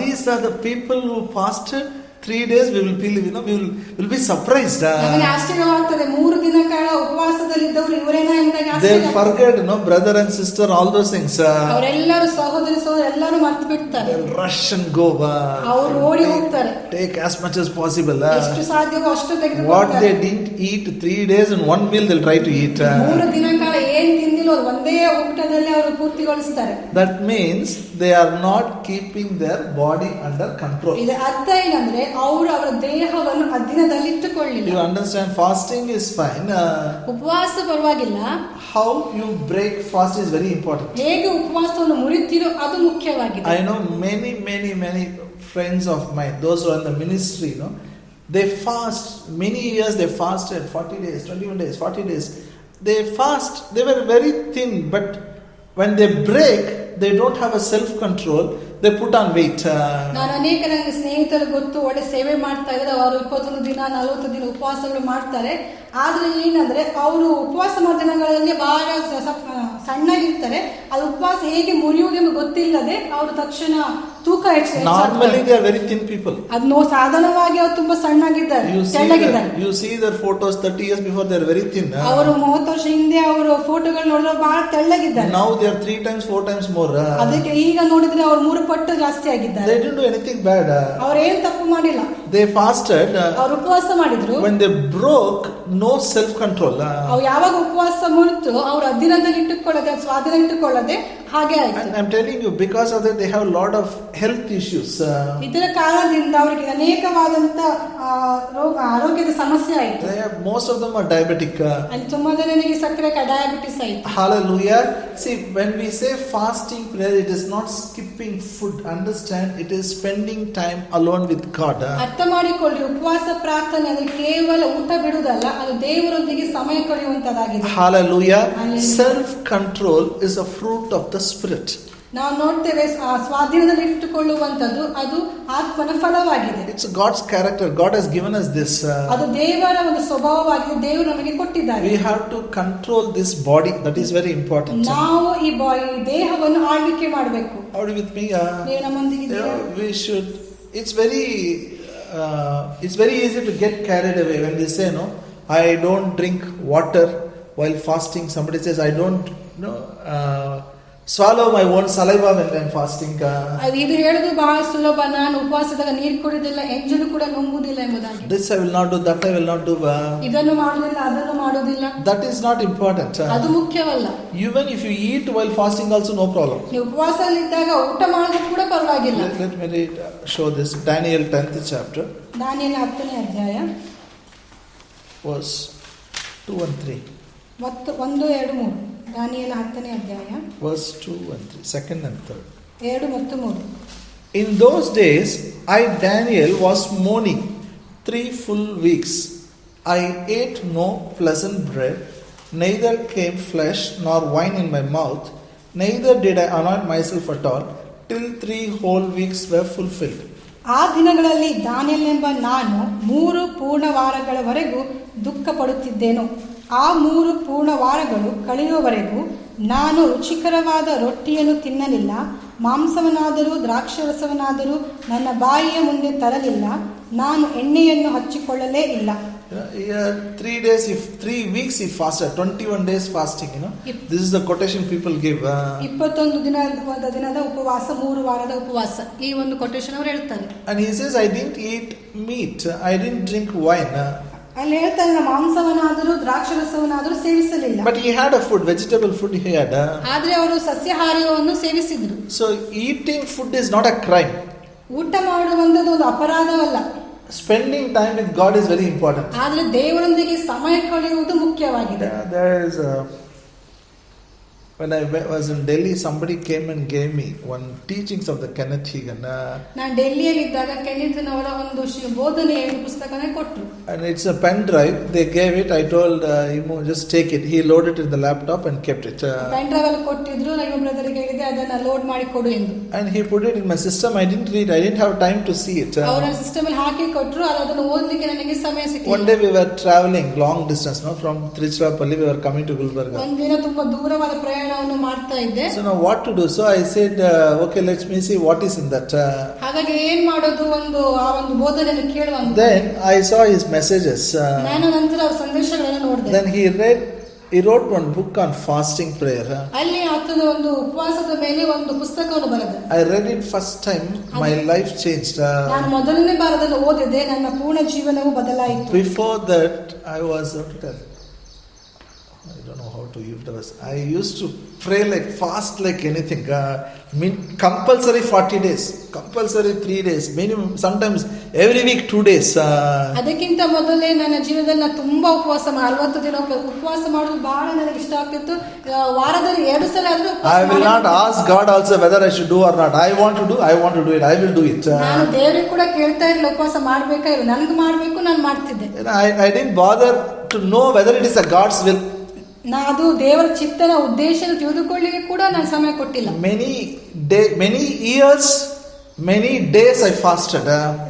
These are the people who fasted 3 days. We will feel, we will be surprised. ನಮಗೆ ಆಶ್ಚರ್ಯವಾಗ್ತದೆ, 3 ದಿನ ಕಾಲ ಉಪವಾಸದಲ್ಲಿ ಇದ್ದವರು ಇವರೇನಾ ಎಂದಾಗ they will forget, brother and sister, all those things. ಅವರೆಲ್ಲರೂ ಸಹೋದರಿ ಎಲ್ಲರೂ ಮರ್ತು ಬಿಡ್ತಾರೆ. They will rush and go. ಅವರು ಓಡಿ ಹೋಗ್ತಾರೆ. Take as much as possible. ಎಷ್ಟು ಸಾಧ್ಯವೋ ಅಷ್ಟು ತೆಗೆದುಕೊಳ್ಳುತ್ತಾರೆ. What they didn't eat 3 days in one meal, they'll try to eat. 3 ದಿನ ಕಾಲ ಏನ್ ತಿಂದಿಲ್ಲ ಅವರು ಒಂದೇ ಊಟದಲ್ಲಿ ಅವರು ಪೂರ್ತಿಗೊಳಿಸ್ತಾರೆ. That means they are not keeping their body under control. ಇದರ ಅರ್ಥ ಏನಂದ್ರೆ ಅವರು ಅವರ ದೇಹವನ್ನು ಅಧೀನದಲ್ಲಿ ಇಟ್ಟುಕೊಳ್ಳಿಲ್ಲ. You understand, fasting is fine. ಉಪವಾಸ ಪರವಾಗಿಲ್ಲ. How you break fast is very important. ಹೇಗೆ ಉಪವಾಸವನ್ನು ಮುರಿತೀರೋ ಅದು ಮುಖ್ಯವಾಗಿದೆ. I know many friends of mine, those who are in the ministry, they fast many years. They fasted 40 days, 21 days, 40 days. They fast. They were very thin, but when they break, they don't have a self control. They put on weight. ನಾನು ಅನೇಕ ನನ್ನ ಸ್ನೇಹಿತರು ಗೊತ್ತು, ಒಳ್ಳೆ ಸೇವೆ ಮಾಡ್ತಾ ಇದ್ದಾರೆ. ಅವರು 21 ದಿನ 40 ದಿನ ಉಪವಾಸಗಳು ಮಾಡ್ತಾರೆ. ಆದ್ರೆ ಏನಂದ್ರೆ ಅವರು ಉಪವಾಸ ದಿನಗಳಲ್ಲಿ ಬಹಳ ಸಣ್ಣಗಿರ್ತಾರೆ. ಅದು ಉಪವಾಸ ಹೇಗೆ ಮುರಿಯುವುದೆಂದು ಗೊತ್ತಿಲ್ಲದೆ ಅವರು ತಕ್ಷಣ ತೂಕ Normally they are very thin people. ಅದು ಸಾಧಾರಣವಾಗಿ ಅವರು ತುಂಬಾ ಸಣ್ಣಗಿದ್ದಾರೆ, ತೆಳ್ಳಗಿದ್ದಾರೆ. You see their photos 30 years before, they are very thin. ಅವರು 30 ವರ್ಷ ಹಿಂದೆ ಅವರು ಫೋಟೋಗಳು ನೋಡಿದ್ರೆ ಬಹಳ ತೆಳ್ಳಗಿದ್ದಾರೆ. Now they are 3 times 4 times more. ಅದಕ್ಕೆ ಈಗ ನೋಡಿದ್ರೆ ಅವರು 3 ಪಟ್ಟು ಜಾಸ್ತಿ ಆಗಿದ್ದಾರೆ. They didn't do anything bad. ಅವರು ಏನು ತಪ್ಪು ಮಾಡಿಲ್ಲ. They fasted. ಅವರು ಉಪವಾಸ ಮಾಡಿದ್ರು. When they broke, no self control. ಅವರು ಯಾವಾಗ ಉಪವಾಸ ಮುರಿತು ಅವರು ಅಧೀನದಲ್ಲಿ ಇಟ್ಟುಕೊಳ್ಳದೆ, ಸ್ವಾಧೀನ ಇಟ್ಟುಕೊಳ್ಳದೆ ಹಾಗೆ ಆಯ್ತು. I'm telling you, because of that they have a lot of health issues. ಇದರ ಕಾರಣದಿಂದ ಅವರಿಗೆ ಅನೇಕವಾದಂತ ಆರೋಗ್ಯದ ಸಮಸ್ಯೆ ಆಯ್ತು. Most of them are diabetic. ಅಲ್ಲಿ ತುಂಬಾ ಜನರಿಗೆ ಸಕ್ಕರೆ ಡಯಾಬಿಟಿಸ್ ಆಯ್ತು. Hallelujah. See, when we say fasting prayer, it is not skipping food. Understand, it is spending time alone with God. ಅರ್ಥ ಮಾಡಿಕೊಳ್ಳಿ, ಉಪವಾಸ ಪ್ರಾರ್ಥನೆ ಅಂದ್ರೆ ಕೇವಲ ಊಟ ಬಿಡುವುದಲ್ಲ, ಅದು ದೇವರೊಂದಿಗೆ ಸಮಯ ಕಳೆಯುವಂತದಾಗಿದೆ. Hallelujah. Self-control is a fruit of the Spirit. ನಾವು ನೋಡ್ತೇವೆ ಸ್ವಾಧೀನದಲ್ಲಿ ಇಟ್ಟುಕೊಳ್ಳುವಂತದ್ದು ಅದು ಆತ್ಮನ ಫಲವಾಗಿದೆ. It's God's character. God has given us this. ಅದು ದೇವರ ಒಂದು ಸ್ವಭಾವವಾಗಿದೆ, ದೇವರು ನಮಗೆ ಕೊಟ್ಟಿದ್ದಾರೆ. We have to control this body. That is very important. ನಾವು ಈ ದೇಹವನ್ನು ಆಳ್ವಿಕೆ ಮಾಡಬೇಕು. Are you with me? ನೀವು ನಮ್ಮೊಂದಿಗಿದ್ದೀರಾ? We should. It's very easy to get carried away when we say, no, I don't drink water while fasting. Somebody says, I don't swallow my own saliva when I'm fasting. ಇದು ಹೇಳೋದು ಬಹಳ ಸುಲಭ, ನಾನು ಉಪವಾಸದಾಗ ನೀರು ಕುಡಿದಿಲ್ಲ, ಎಂಜಲು ಕೂಡ ನುಂಗುವುದಿಲ್ಲ ಎಂಬುದಾಗಿ. This I will not do, that I will not do. ಇದನ್ನು ಮಾಡುವುದಿಲ್ಲ, ಅದನ್ನು ಮಾಡುವುದಿಲ್ಲ. That is not important. ಅದು ಮುಖ್ಯವಲ್ಲ. Even if you eat while fasting also no problem. ನೀವು ಉಪವಾಸದಲ್ಲಿದ್ದಾಗ ಊಟ ಮಾಡೋದು ಕೂಡ ಪರವಾಗಿಲ್ಲ. Let me show this. Daniel 10th chapter. ದಾನಿಯೇಲ 10ನೇ ಅಧ್ಯಾಯ verse 2 and 3. 1, 2, 3. ದಾನಿಯೇಲ 10ನೇ ಅಧ್ಯಾಯ verse 2 and 3, second and third. 2 ಮತ್ತು 3. In those days I, Daniel, was mourning 3 full weeks. I ate no pleasant bread, neither came flesh nor wine in my mouth, neither did I anoint myself at all, till 3 whole weeks were fulfilled. ಆ ದಿನಗಳಲ್ಲಿ ದಾನಿಯೇಲನೆಂಬ ನಾನು 3 ಪೂರ್ಣ ವಾರಗಳವರೆಗೂ ದುಃಖ ಪಡುತ್ತಿದ್ದೇನು. ಆ 3 ಪೂರ್ಣ ವಾರಗಳು ಕಳೆಯುವವರೆಗೂ ನಾನು ರುಚಿಕರವಾದ ರೊಟ್ಟಿಯನ್ನು ತಿನ್ನಲಿಲ್ಲ, ಮಾಂಸವನ್ನಾದರೂ ದ್ರಾಕ್ಷಾರಸವನ್ನಾದರೂ ನನ್ನ ಬಾಯಿಯ ಮುಂದೆ ತರಲಿಲ್ಲ, ನಾನು ಎಣ್ಣೆಯನ್ನು ಹಚ್ಚಿಕೊಳ್ಳಲೇ ಇಲ್ಲ. 3 days, if 3 weeks he fasted, 21 days fasting, this is the quotation people give. 21 ದಿನದ ಉಪವಾಸ, 3 ವಾರದ ಉಪವಾಸ, ಈ ಒಂದು ಕೊಟೇಶನ್ ಅವರು ಹೇಳ್ತಾರೆ. And he says, I didn't eat meat, I didn't drink wine. ಅಲ್ಲಿ ಹೇಳ್ತಾರೆ, ಮಾಂಸವನ್ನಾದರೂ ದ್ರಾಕ್ಷಾರಸವನ್ನಾದರೂ ಸೇವಿಸಲಿಲ್ಲ. But he had a food, vegetable food he had. ಆದ್ರೆ ಅವರು ಸಸ್ಯಾಹಾರವನ್ನು ಸೇವಿಸಿದ್ರು. So eating food is not a crime. ಊಟ ಮಾಡುವಂತದ್ದು ಒಂದು ಅಪರಾಧವಲ್ಲ. Spending time with God is very important. ಆದ್ರೆ ದೇವರೊಂದಿಗೆ ಸಮಯ ಕಳೆಯುವುದು ಮುಖ್ಯವಾಗಿದೆ. There is when I was in Delhi, somebody came and gave me one teachings of the Kenneth Hagin. ನಾನು ಡೆಲ್ಲಿಯಲ್ಲಿ ಇದ್ದಾಗ ಕೆನೆಥ್ ಅವರ ಒಂದು ಬೋಧನೆಯ ಪುಸ್ತಕನ ಕೊಟ್ಟರು. And it's a pen drive. They gave it. I told just take it. He loaded it in the laptop and kept it. Pen drive ಅಲ್ಲಿ ಕೊಟ್ಟಿದ್ರು. ನಾನು ಬ್ರದರ್ಗೆ ಹೇಳಿದೆ ಅದನ್ನ ಲೋಡ್ ಮಾಡಿ ಕೊಡು ಎಂದು. And he put it in my system. I didn't read. I didn't have time to see it. ಅವರ system ಅಲ್ಲಿ ಹಾಕಿ ಕೊಟ್ಟರು. ಅದನ್ನು ಓದಲಿಕ್ಕೆ ನನಗೆ ಸಮಯ ಸಿಕ್ಕಿಲ್ಲ. One day we were traveling long distance, from Tiruchirappalli we were coming to Gulbarga. ಒಂದು ದಿನ ತುಂಬಾ ದೂರವಾದ ಪ್ರಯಾಣವನ್ನು ಮಾಡ್ತಾ ಇದ್ದೆ. So now what to do? So I said, okay, let me see what is in that. ಹಾಗಾಗಿ ಏನ್ ಮಾಡೋದು, ಆ ಒಂದು ಬೋಧನೆಯನ್ನು ಕೇಳುವ. Then I saw his messages. ನಾನು ನಂತರ ಅವರ ಸಂದೇಶಗಳನ್ನು ನೋಡಿದೆ. Then he wrote one book on fasting prayer. ಅಲ್ಲಿ ಆತನ ಒಂದು ಉಪವಾಸದ ಮೇಲೆ ಒಂದು ಪುಸ್ತಕವನ್ನು ಬರೆದ. I read it first time, my life changed. ನಾನು ಮೊದಲನೇ ಬಾರದಲ್ಲಿ ಓದಿದೆ, ನನ್ನ ಪೂರ್ಣ ಜೀವನವು ಬದಲಾಯಿತು. Before that I don't know how to use this. I used to pray like fast like anything. Compulsory 40 days, compulsory 3 days, minimum, sometimes every week 2 days. ಅದಕ್ಕಿಂತ ಮೊದಲೇ ನನ್ನ ಜೀವನದಲ್ಲಿ ನಾನು ತುಂಬಾ ಉಪವಾಸ 40 ದಿನ ಉಪವಾಸ ಮಾಡೋದು ಬಹಳ ನನಗೆ ಇಷ್ಟ ಆಗ್ತಿತ್ತು. ವಾರದಲ್ಲಿ 2 ಸಲ ಆದರೂ I will not ask God also whether I should do or not. I want to do it. I will do it. ನಾನು ದೇವರಿಗೆ ಕೂಡ ಕೇಳ್ತಾ ಇರಲಿಲ್ಲ ಉಪವಾಸ ಮಾಡಬೇಕಾ ಇಲ್ಲ, ನನಗೆ ಮಾಡಬೇಕು, ನಾನು ಮಾಡ್ತಿದ್ದೆ. I didn't bother to know whether it is a God's will. ಅದು ದೇವರ ಚಿತ್ತನ ಉದ್ದೇಶ ತಿಳಿದುಕೊಳ್ಳಿಕ್ಕೆ ಕೂಡ ನಾನು ಸಮಯ ಕೊಟ್ಟಿಲ್ಲ. Many years, many days I fasted.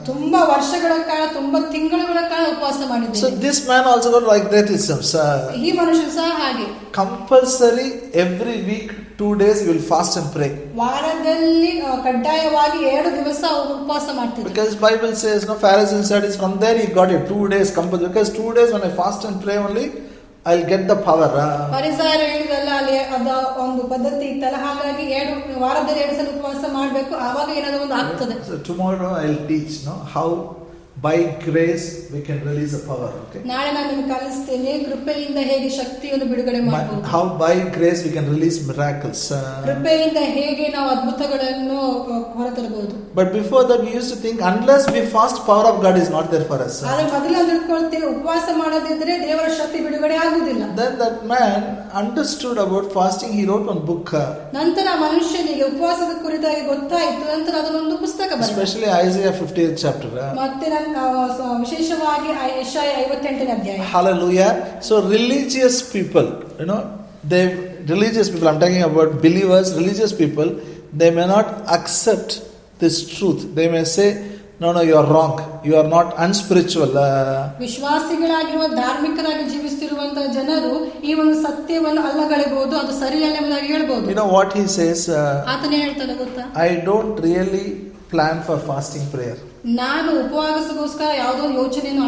ತುಂಬಾ ವರ್ಷಗಳ ಕಾಲ, ತುಂಬಾ ತಿಂಗಳುಗಳ ಕಾಲ ಉಪವಾಸ ಮಾಡಿದ್ದೆ. So this man also got like that itself. ಈ ಮನುಷ್ಯ ಸಹ ಹಾಗೆ. Compulsory every week 2 days he will fast and pray. ವಾರದಲ್ಲಿ ಕಡ್ಡಾಯವಾಗಿ 2 ದಿವಸ ಅವರು ಉಪವಾಸ ಮಾಡ್ತಿದ್ರು. Because Bible says, Pharisees and Sadducees, from there he got it 2 days compulsory. Because 2 days when I fast and pray only, I'll get the power. ಫರಿಸಾಯರು ಹೇಳಿದಲ್ಲ, ಅಲ್ಲಿ ಅದ ಒಂದು ಪದ್ಧತಿ ಇತ್ತಲ್ಲ, ಹಾಗಾಗಿ ವಾರದಲ್ಲಿ 2 ಸಲ ಉಪವಾಸ ಮಾಡಬೇಕು, ಆವಾಗ ಏನಾದರೂ ಒಂದು ಆಗ್ತದೆ. So tomorrow I'll teach how by grace we can release the power. Okay. ನಾಳೆ ನಾನು ನಿಮಗೆ ಕಲಿಸ್ತೇನೆ ಕೃಪೆಯಿಂದ ಹೇಗೆ ಶಕ್ತಿಯನ್ನು ಬಿಡುಗಡೆ ಮಾಡಬಹುದು. How by grace we can release miracles. ಕೃಪೆಯಿಂದ ಹೇಗೆ ನಾವು ಅದ್ಭುತಗಳನ್ನು ಹೊರತರಬಹುದು. But before that we used to think unless we fast, power of God is not there for us. ಆದರೆ ಮೊದಲು ನಾವು ತಿಳ್ಕೊಳ್ತೇವೆ ಉಪವಾಸ ಮಾಡದಿದ್ರೆ ದೇವರ ಶಕ್ತಿ ಬಿಡುಗಡೆ ಆಗುವುದಿಲ್ಲ. Then that man understood about fasting. He wrote one book. ನಂತರ ಮನುಷ್ಯನಿಗೆ ಉಪವಾಸದ ಕುರಿತಾಗಿ ಗೊತ್ತಾಯಿತು. ನಂತರ ಅದನ್ನೊಂದು ಪುಸ್ತಕ ಬರೆದ. Especially Isaiah 50th chapter. ಮತ್ತೆ ವಿಶೇಷವಾಗಿ ಯೆಶಾಯ 58ನೇ ಅಧ್ಯಾಯ. Hallelujah. So religious people, religious people, I'm talking about believers, religious people, they may not accept this truth. They may say, no, you are wrong. You are not unspiritual. ವಿಶ್ವಾಸಿಗಳಾಗಿರುವ ಧಾರ್ಮಿಕರಾಗಿ ಜೀವಿಸುತ್ತಿರುವಂತಹ ಜನರು ಈ ಒಂದು ಸತ್ಯವನ್ನು ಅಲ್ಲಗಳೆಯಬಹುದು, ಅದು ಸರಿಯಲ್ಲ ಎಂಬುದಾಗಿ ಹೇಳಬಹುದು. You know what he says? ಆತನೇ ಹೇಳ್ತಾನೆ ಗೊತ್ತಾ? I don't really plan for fasting prayer. ನಾನು ಉಪವಾಸಕ್ಕೋಸ್ಕರ ಯಾವುದೋ ಯೋಚನೆಯನ್ನು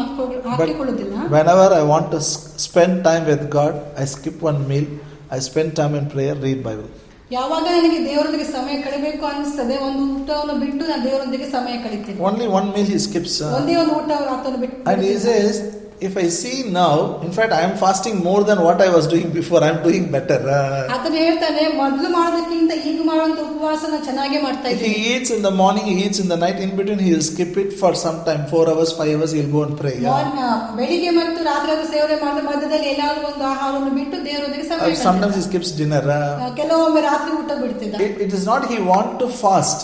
ಹಾಕಿಕೊಳ್ಳುವುದಿಲ್ಲ. Whenever I want to spend time with God, I skip one meal. I spend time in prayer, read Bible. ಯಾವಾಗ ನನಗೆ ದೇವರೊಂದಿಗೆ ಸಮಯ ಕಳೆಯಬೇಕು ಅನಿಸ್ತದೆ, ಒಂದು ಊಟವನ್ನು ಬಿಟ್ಟು ನಾನು ದೇವರೊಂದಿಗೆ ಸಮಯ ಕಳೀತೇನೆ. Only one meal he skips. ಒಂದೇ ಒಂದು ಊಟ ಆತನು ಬಿಟ್ಟು. And he says, if I see now, in fact I am fasting more than what I was doing before. I am doing better. ಆತನು ಹೇಳ್ತಾನೆ ಮೊದಲು ಮಾಡೋದಕ್ಕಿಂತ ಈಗ ಮಾಡುವಂತ ಉಪವಾಸನ ಚೆನ್ನಾಗಿ ಮಾಡ್ತಾ ಇದ್ದೀನಿ. He eats in the morning, he eats in the night. In between he will skip it for some time, 4 hours, 5 hours. He will go and pray. ಬೆಳಿಗ್ಗೆ ಮತ್ತು ರಾತ್ರಿ ಅದು ಸೇವನೆ ಮಾಡಿದ ಮಧ್ಯದಲ್ಲಿ ಏನಾದರೂ ಒಂದು ಆಹಾರವನ್ನು ಬಿಟ್ಟು ದೇವರೊಂದಿಗೆ ಸಮಯ ಕಳೆಯುತ್ತಾನೆ. Sometimes he skips dinner. ಕೆಲವೊಮ್ಮೆ ರಾತ್ರಿ ಊಟ ಬಿಡ್ತಿದ್ದ. It is not he want to fast.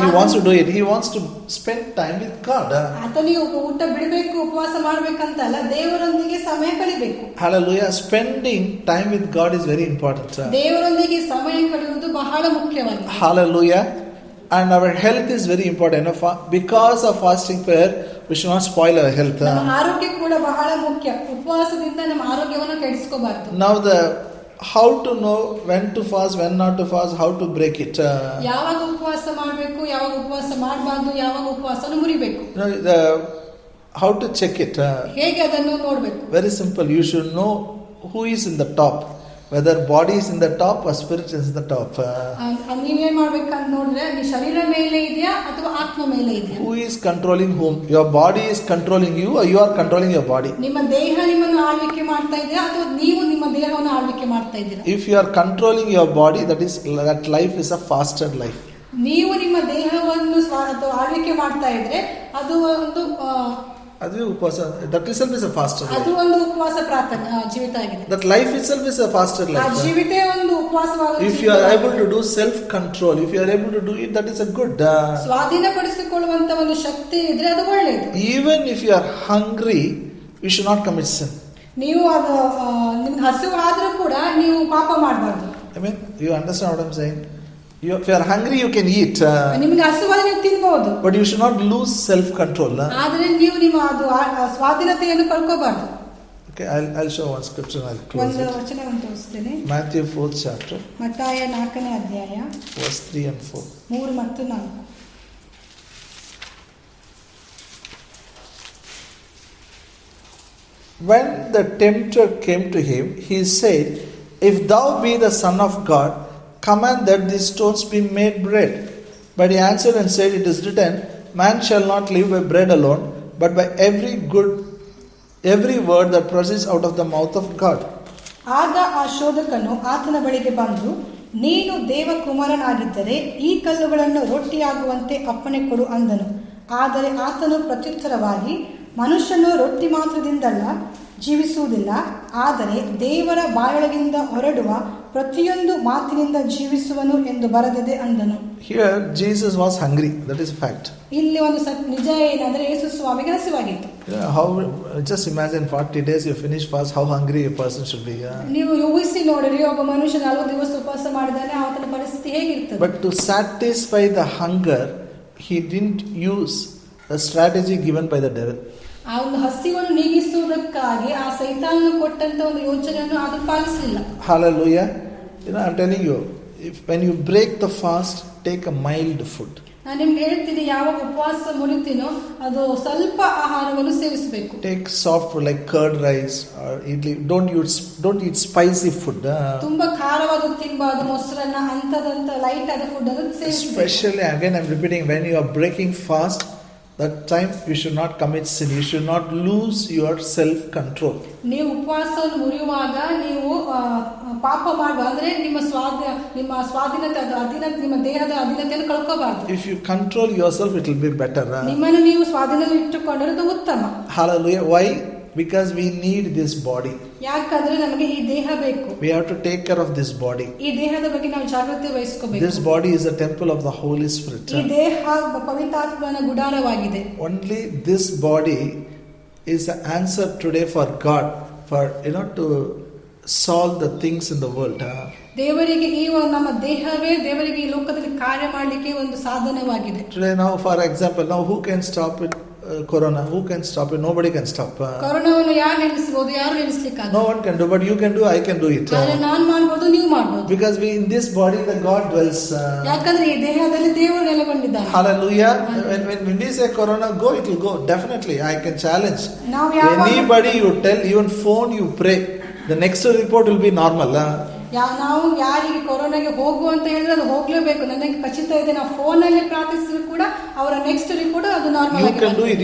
He wants to do it. He wants to spend time with God. ಆತನಿಗೆ ಊಟ ಬಿಡಬೇಕು, ಉಪವಾಸ ಮಾಡಬೇಕಂತ ಅಲ್ಲ, ದೇವರೊಂದಿಗೆ ಸಮಯ ಕಳೆಯಬೇಕು. Hallelujah. Spending time with God is very important. ದೇವರೊಂದಿಗೆ ಸಮಯ ಕಳೆಯುವುದು ಬಹಳ ಮುಖ್ಯವಾಗಿದೆ. Hallelujah. And our health is very important. Because of fasting prayer, we should not spoil our health. ನಮ್ಮ ಆರೋಗ್ಯ ಕೂಡ ಬಹಳ ಮುಖ್ಯ. ಉಪವಾಸದಿಂದ ನಮ್ಮ ಆರೋಗ್ಯವನ್ನು ಕೆಡಿಸ್ಕೋಬಾರದು. Now how to know when to fast, when not to fast, how to break it. ಯಾವಾಗ ಉಪವಾಸ ಮಾಡಬೇಕು, ಯಾವಾಗ ಉಪವಾಸ ಮಾಡಬಾರದು, ಯಾವಾಗ ಉಪವಾಸವನ್ನು ಮುರಿಬೇಕು. How to check it? ಹೇಗೆ ಅದನ್ನು ನೋಡಬೇಕು? Very simple. You should know who is in the top, whether body is in the top or spirit is in the top. ನೀವೇನ್ ಮಾಡ್ಬೇಕಂತ ನೋಡಿದ್ರೆ ನೀ ಶರೀರ ಮೇಲೆ ಇದೆಯಾ ಅಥವಾ ಆತ್ಮ ಮೇಲೆ ಇದೆಯಾ? Who is controlling whom? Your body is controlling you or you are controlling your body? ನಿಮ್ಮ ದೇಹ ನಿಮ್ಮನ್ನು ಆಳ್ವಿಕೆ ಮಾಡ್ತಾ ಇದೆಯಾ ಅಥವಾ ನೀವು ನಿಮ್ಮ ದೇಹವನ್ನು ಆಳ್ವಿಕೆ ಮಾಡ್ತಾ ಇದ್ದೀರಾ? If you are controlling your body, that life is a fasted life. ನೀವು ನಿಮ್ಮ ದೇಹವನ್ನು ಆಳ್ವಿಕೆ ಮಾಡ್ತಾ ಇದ್ರೆ ಅದು ಒಂದು ಅದು ಉಪವಾಸ. That itself is a fasted life. ಅದು ಒಂದು ಉಪವಾಸ ಪ್ರಾರ್ಥನಾ ಜೀವಿತ ಆಗಿದೆ. That life itself is a fasted life. ಆ ಜೀವಿತೇ ಒಂದು ಉಪವಾಸವಾದ. If you are able to do self control, if you are able to do it, that is a good. ಸ್ವಾಧೀನಪಡಿಸಿಕೊಳ್ಳುವಂತ ಒಂದು ಶಕ್ತಿ ಇದ್ರೆ ಅದು ಒಳ್ಳೆಯದು. Even if you are hungry, you should not commit sin. ನೀವು ಅದು ನಿಮ್ಗೆ ಹಸಿವು ಆದ್ರೂ ಕೂಡ ನೀವು ಪಾಪ ಮಾಡಬಾರ್ದು. I mean, you understand what I am saying? If you are hungry, you can eat. ನಿಮಗೆ ಹಸಿವಾದ ನೀವು ತಿನ್ನಬಹುದು. But you should not lose self control. ಆದರೆ ನೀವು ನಿಮ್ಮ ಅದು ಸ್ವಾಧೀನತೆಯನ್ನು ಕಳ್ಕೋಬಾರದು. Okay, I'll show one scripture. I'll close ಒಂದು it. ವಚನವನ್ನು ತೋರಿಸ್ತೇನೆ. Matthew 4th chapter. ಮತ್ತಾಯ 4ನೇ ಅಧ್ಯಾಯ verse 3 and 4. 3 ಮತ್ತು 4. When the tempter came to him, he said, "If thou be the Son of God, command that these stones be made bread." But he answered and said, "It is written, man shall not live by bread alone, but by every word that proceeds out of the mouth of God." ಆಗ ಆ ಶೋಧಕನು ಆತನ ಬಳಿಗೆ ಬಂದು, ನೀನು ದೇವಕುಮಾರನಾಗಿದ್ದರೆ ಈ ಕಲ್ಲುಗಳನ್ನು ರೊಟ್ಟಿಯಾಗುವಂತೆ ಅಪ್ಪಣೆ ಕೊಡು ಅಂದನು. ಆದರೆ ಆತನು ಪ್ರತ್ಯುತ್ತರವಾಗಿ, ಮನುಷ್ಯನು ರೊಟ್ಟಿ ಮಾತ್ರದಿಂದಲ್ಲ ಜೀವಿಸುವುದಿಲ್ಲ, ಆದರೆ ದೇವರ ಬಾಯೊಳಗಿಂದ ಹೊರಡುವ ಪ್ರತಿಯೊಂದು ಮಾತಿನಿಂದ ಜೀವಿಸುವನು ಎಂದು ಬರೆದಿದೆ ಅಂದನು. Here Jesus was hungry. That is a fact. ಇಲ್ಲಿ ಒಂದು ನಿಜ ಏನಂದ್ರೆ ಯೇಸು ಸ್ವಾಮಿಗೆ ಹಸಿವಾಗಿತ್ತು. Just imagine 40 days you finish fast, how hungry a person should be. ನೀವು ಊಹಿಸಿ ನೋಡಿರಿ, ಒಬ್ಬ ಮನುಷ್ಯ 40 ದಿವಸ ಉಪವಾಸ ಮಾಡಿದಾನೆ, ಆತನ ಪರಿಸ್ಥಿತಿ ಹೇಗಿರ್ತದೆ. But to satisfy the hunger, he didn't use the strategy given by the devil. ಆ ಒಂದು ಹಸಿವನ್ನು ನೀಗಿಸುವುದಕ್ಕಾಗಿ ಆ ಸೈತಾನನು ಕೊಟ್ಟಂತ ಒಂದು ಯೋಚನೆಯನ್ನು ಅದು ಪಾಲಿಸಲಿಲ್ಲ. Hallelujah. I'm telling you, when you break the fast, take a mild food. ನಾನು ನಿಮ್ಗೆ ಹೇಳ್ತೀನಿ, ಯಾವಾಗ ಉಪವಾಸ ಮುರಿತೀನೋ ಅದು ಸ್ವಲ್ಪ ಆಹಾರವನ್ನು ಸೇವಿಸಬೇಕು. Take soft food like curd rice or idli. Don't eat spicy food. ತುಂಬಾ ಖಾರವಾದ ತಿನ್ನಬಾರದು, ಮೊಸರನ್ನ ಅಂತದಂತ ಲೈಟ್ ಆದ ಫುಡ್ ಅನ್ನು ಸೇವಿಸಬೇಕು. Especially, again I'm repeating, when you are breaking fast, that time you should not commit sin. You should not lose your self-control. ನೀವು ಉಪವಾಸವನ್ನು ಮುರಿಯುವಾಗ ನೀವು ಪಾಪ ಮಾಡುವ ಅಂದ್ರೆ ನಿಮ್ಮ ಸ್ವಾಧೀನತೆ ನಿಮ್ಮ ದೇಹದ ಅಧೀನತೆಯನ್ನು ಕಳ್ಕೋಬಾರ್ದು. If you control yourself, it will be better. ನಿಮ್ಮನ್ನು ನೀವು ಸ್ವಾಧೀನದಲ್ಲಿ ಇಟ್ಟುಕೊಂಡರೆ ಅದು ಉತ್ತಮ. Hallelujah. Why? Because we need this body. ಯಾಕಂದ್ರೆ ನಮಗೆ ಈ ದೇಹ ಬೇಕು. We have to take care of this body. ಈ ದೇಹದ ಬಗ್ಗೆ ನಾವು ಜಾಗೃತಿ ವಹಿಸಬೇಕು. This body is a temple of the Holy Spirit. ಈ ದೇಹ ಪವಿತ್ರಾತ್ಮನ ಗುಡಾರವಾಗಿದೆ. Only this body is the answer today for God, for to solve the things in the world. ದೇವರಿಗೆ ಈ ನಮ್ಮ ದೇಹವೇ ದೇವರಿಗೆ ಈ ಲೋಕದಲ್ಲಿ ಕಾರ್ಯ ಮಾಡಲಿಕ್ಕೆ ಒಂದು ಸಾಧನವಾಗಿದೆ. Today, now for example, now who can stop it? Corona, who can stop it? Nobody can stop. ಕೊರೋನಾವನ್ನು ಯಾರು ನಿಲ್ಲಿಸಬಹುದು? ಯಾರು ನಿಲ್ಲಿಸಲಿಕ್ಕಾಗಲ್ಲ. No one can do, but you can do. I can do it. ನಾನು ಮಾಡಬಹುದು, ನೀವು ಮಾಡಬಹುದು. Because we in this body the God dwells. ಯಾಕಂದ್ರೆ ಈ ದೇಹದಲ್ಲಿ ದೇವರು ನೆಲೆಗೊಂಡಿದ್ದಾನೆ. Hallelujah. When we say Corona, go, it will go. Definitely, I can challenge. Anybody you tell, even phone you pray, the next report will be normal. ನಾವು ಯಾರಿಗೆ ಕೊರೋನಾಗೆ ಹೋಗು ಅಂತ ಹೇಳಿದ್ರೆ ಅದು ಹೋಗ್ಲೇಬೇಕು. ನನಗೆ ಖಚಿತ ಇದೆ, ನಾವು ಫೋನ್ ಅಲ್ಲಿ ಪ್ರಾರ್ಥಿಸಿದ್ರು ಕೂಡ ಅವರ ನೆಕ್ಸ್ಟ್ ರಿಪೋರ್ಟ್ ಅದು ನಾರ್ಮಲ್ ಆಗಿ. You can do it.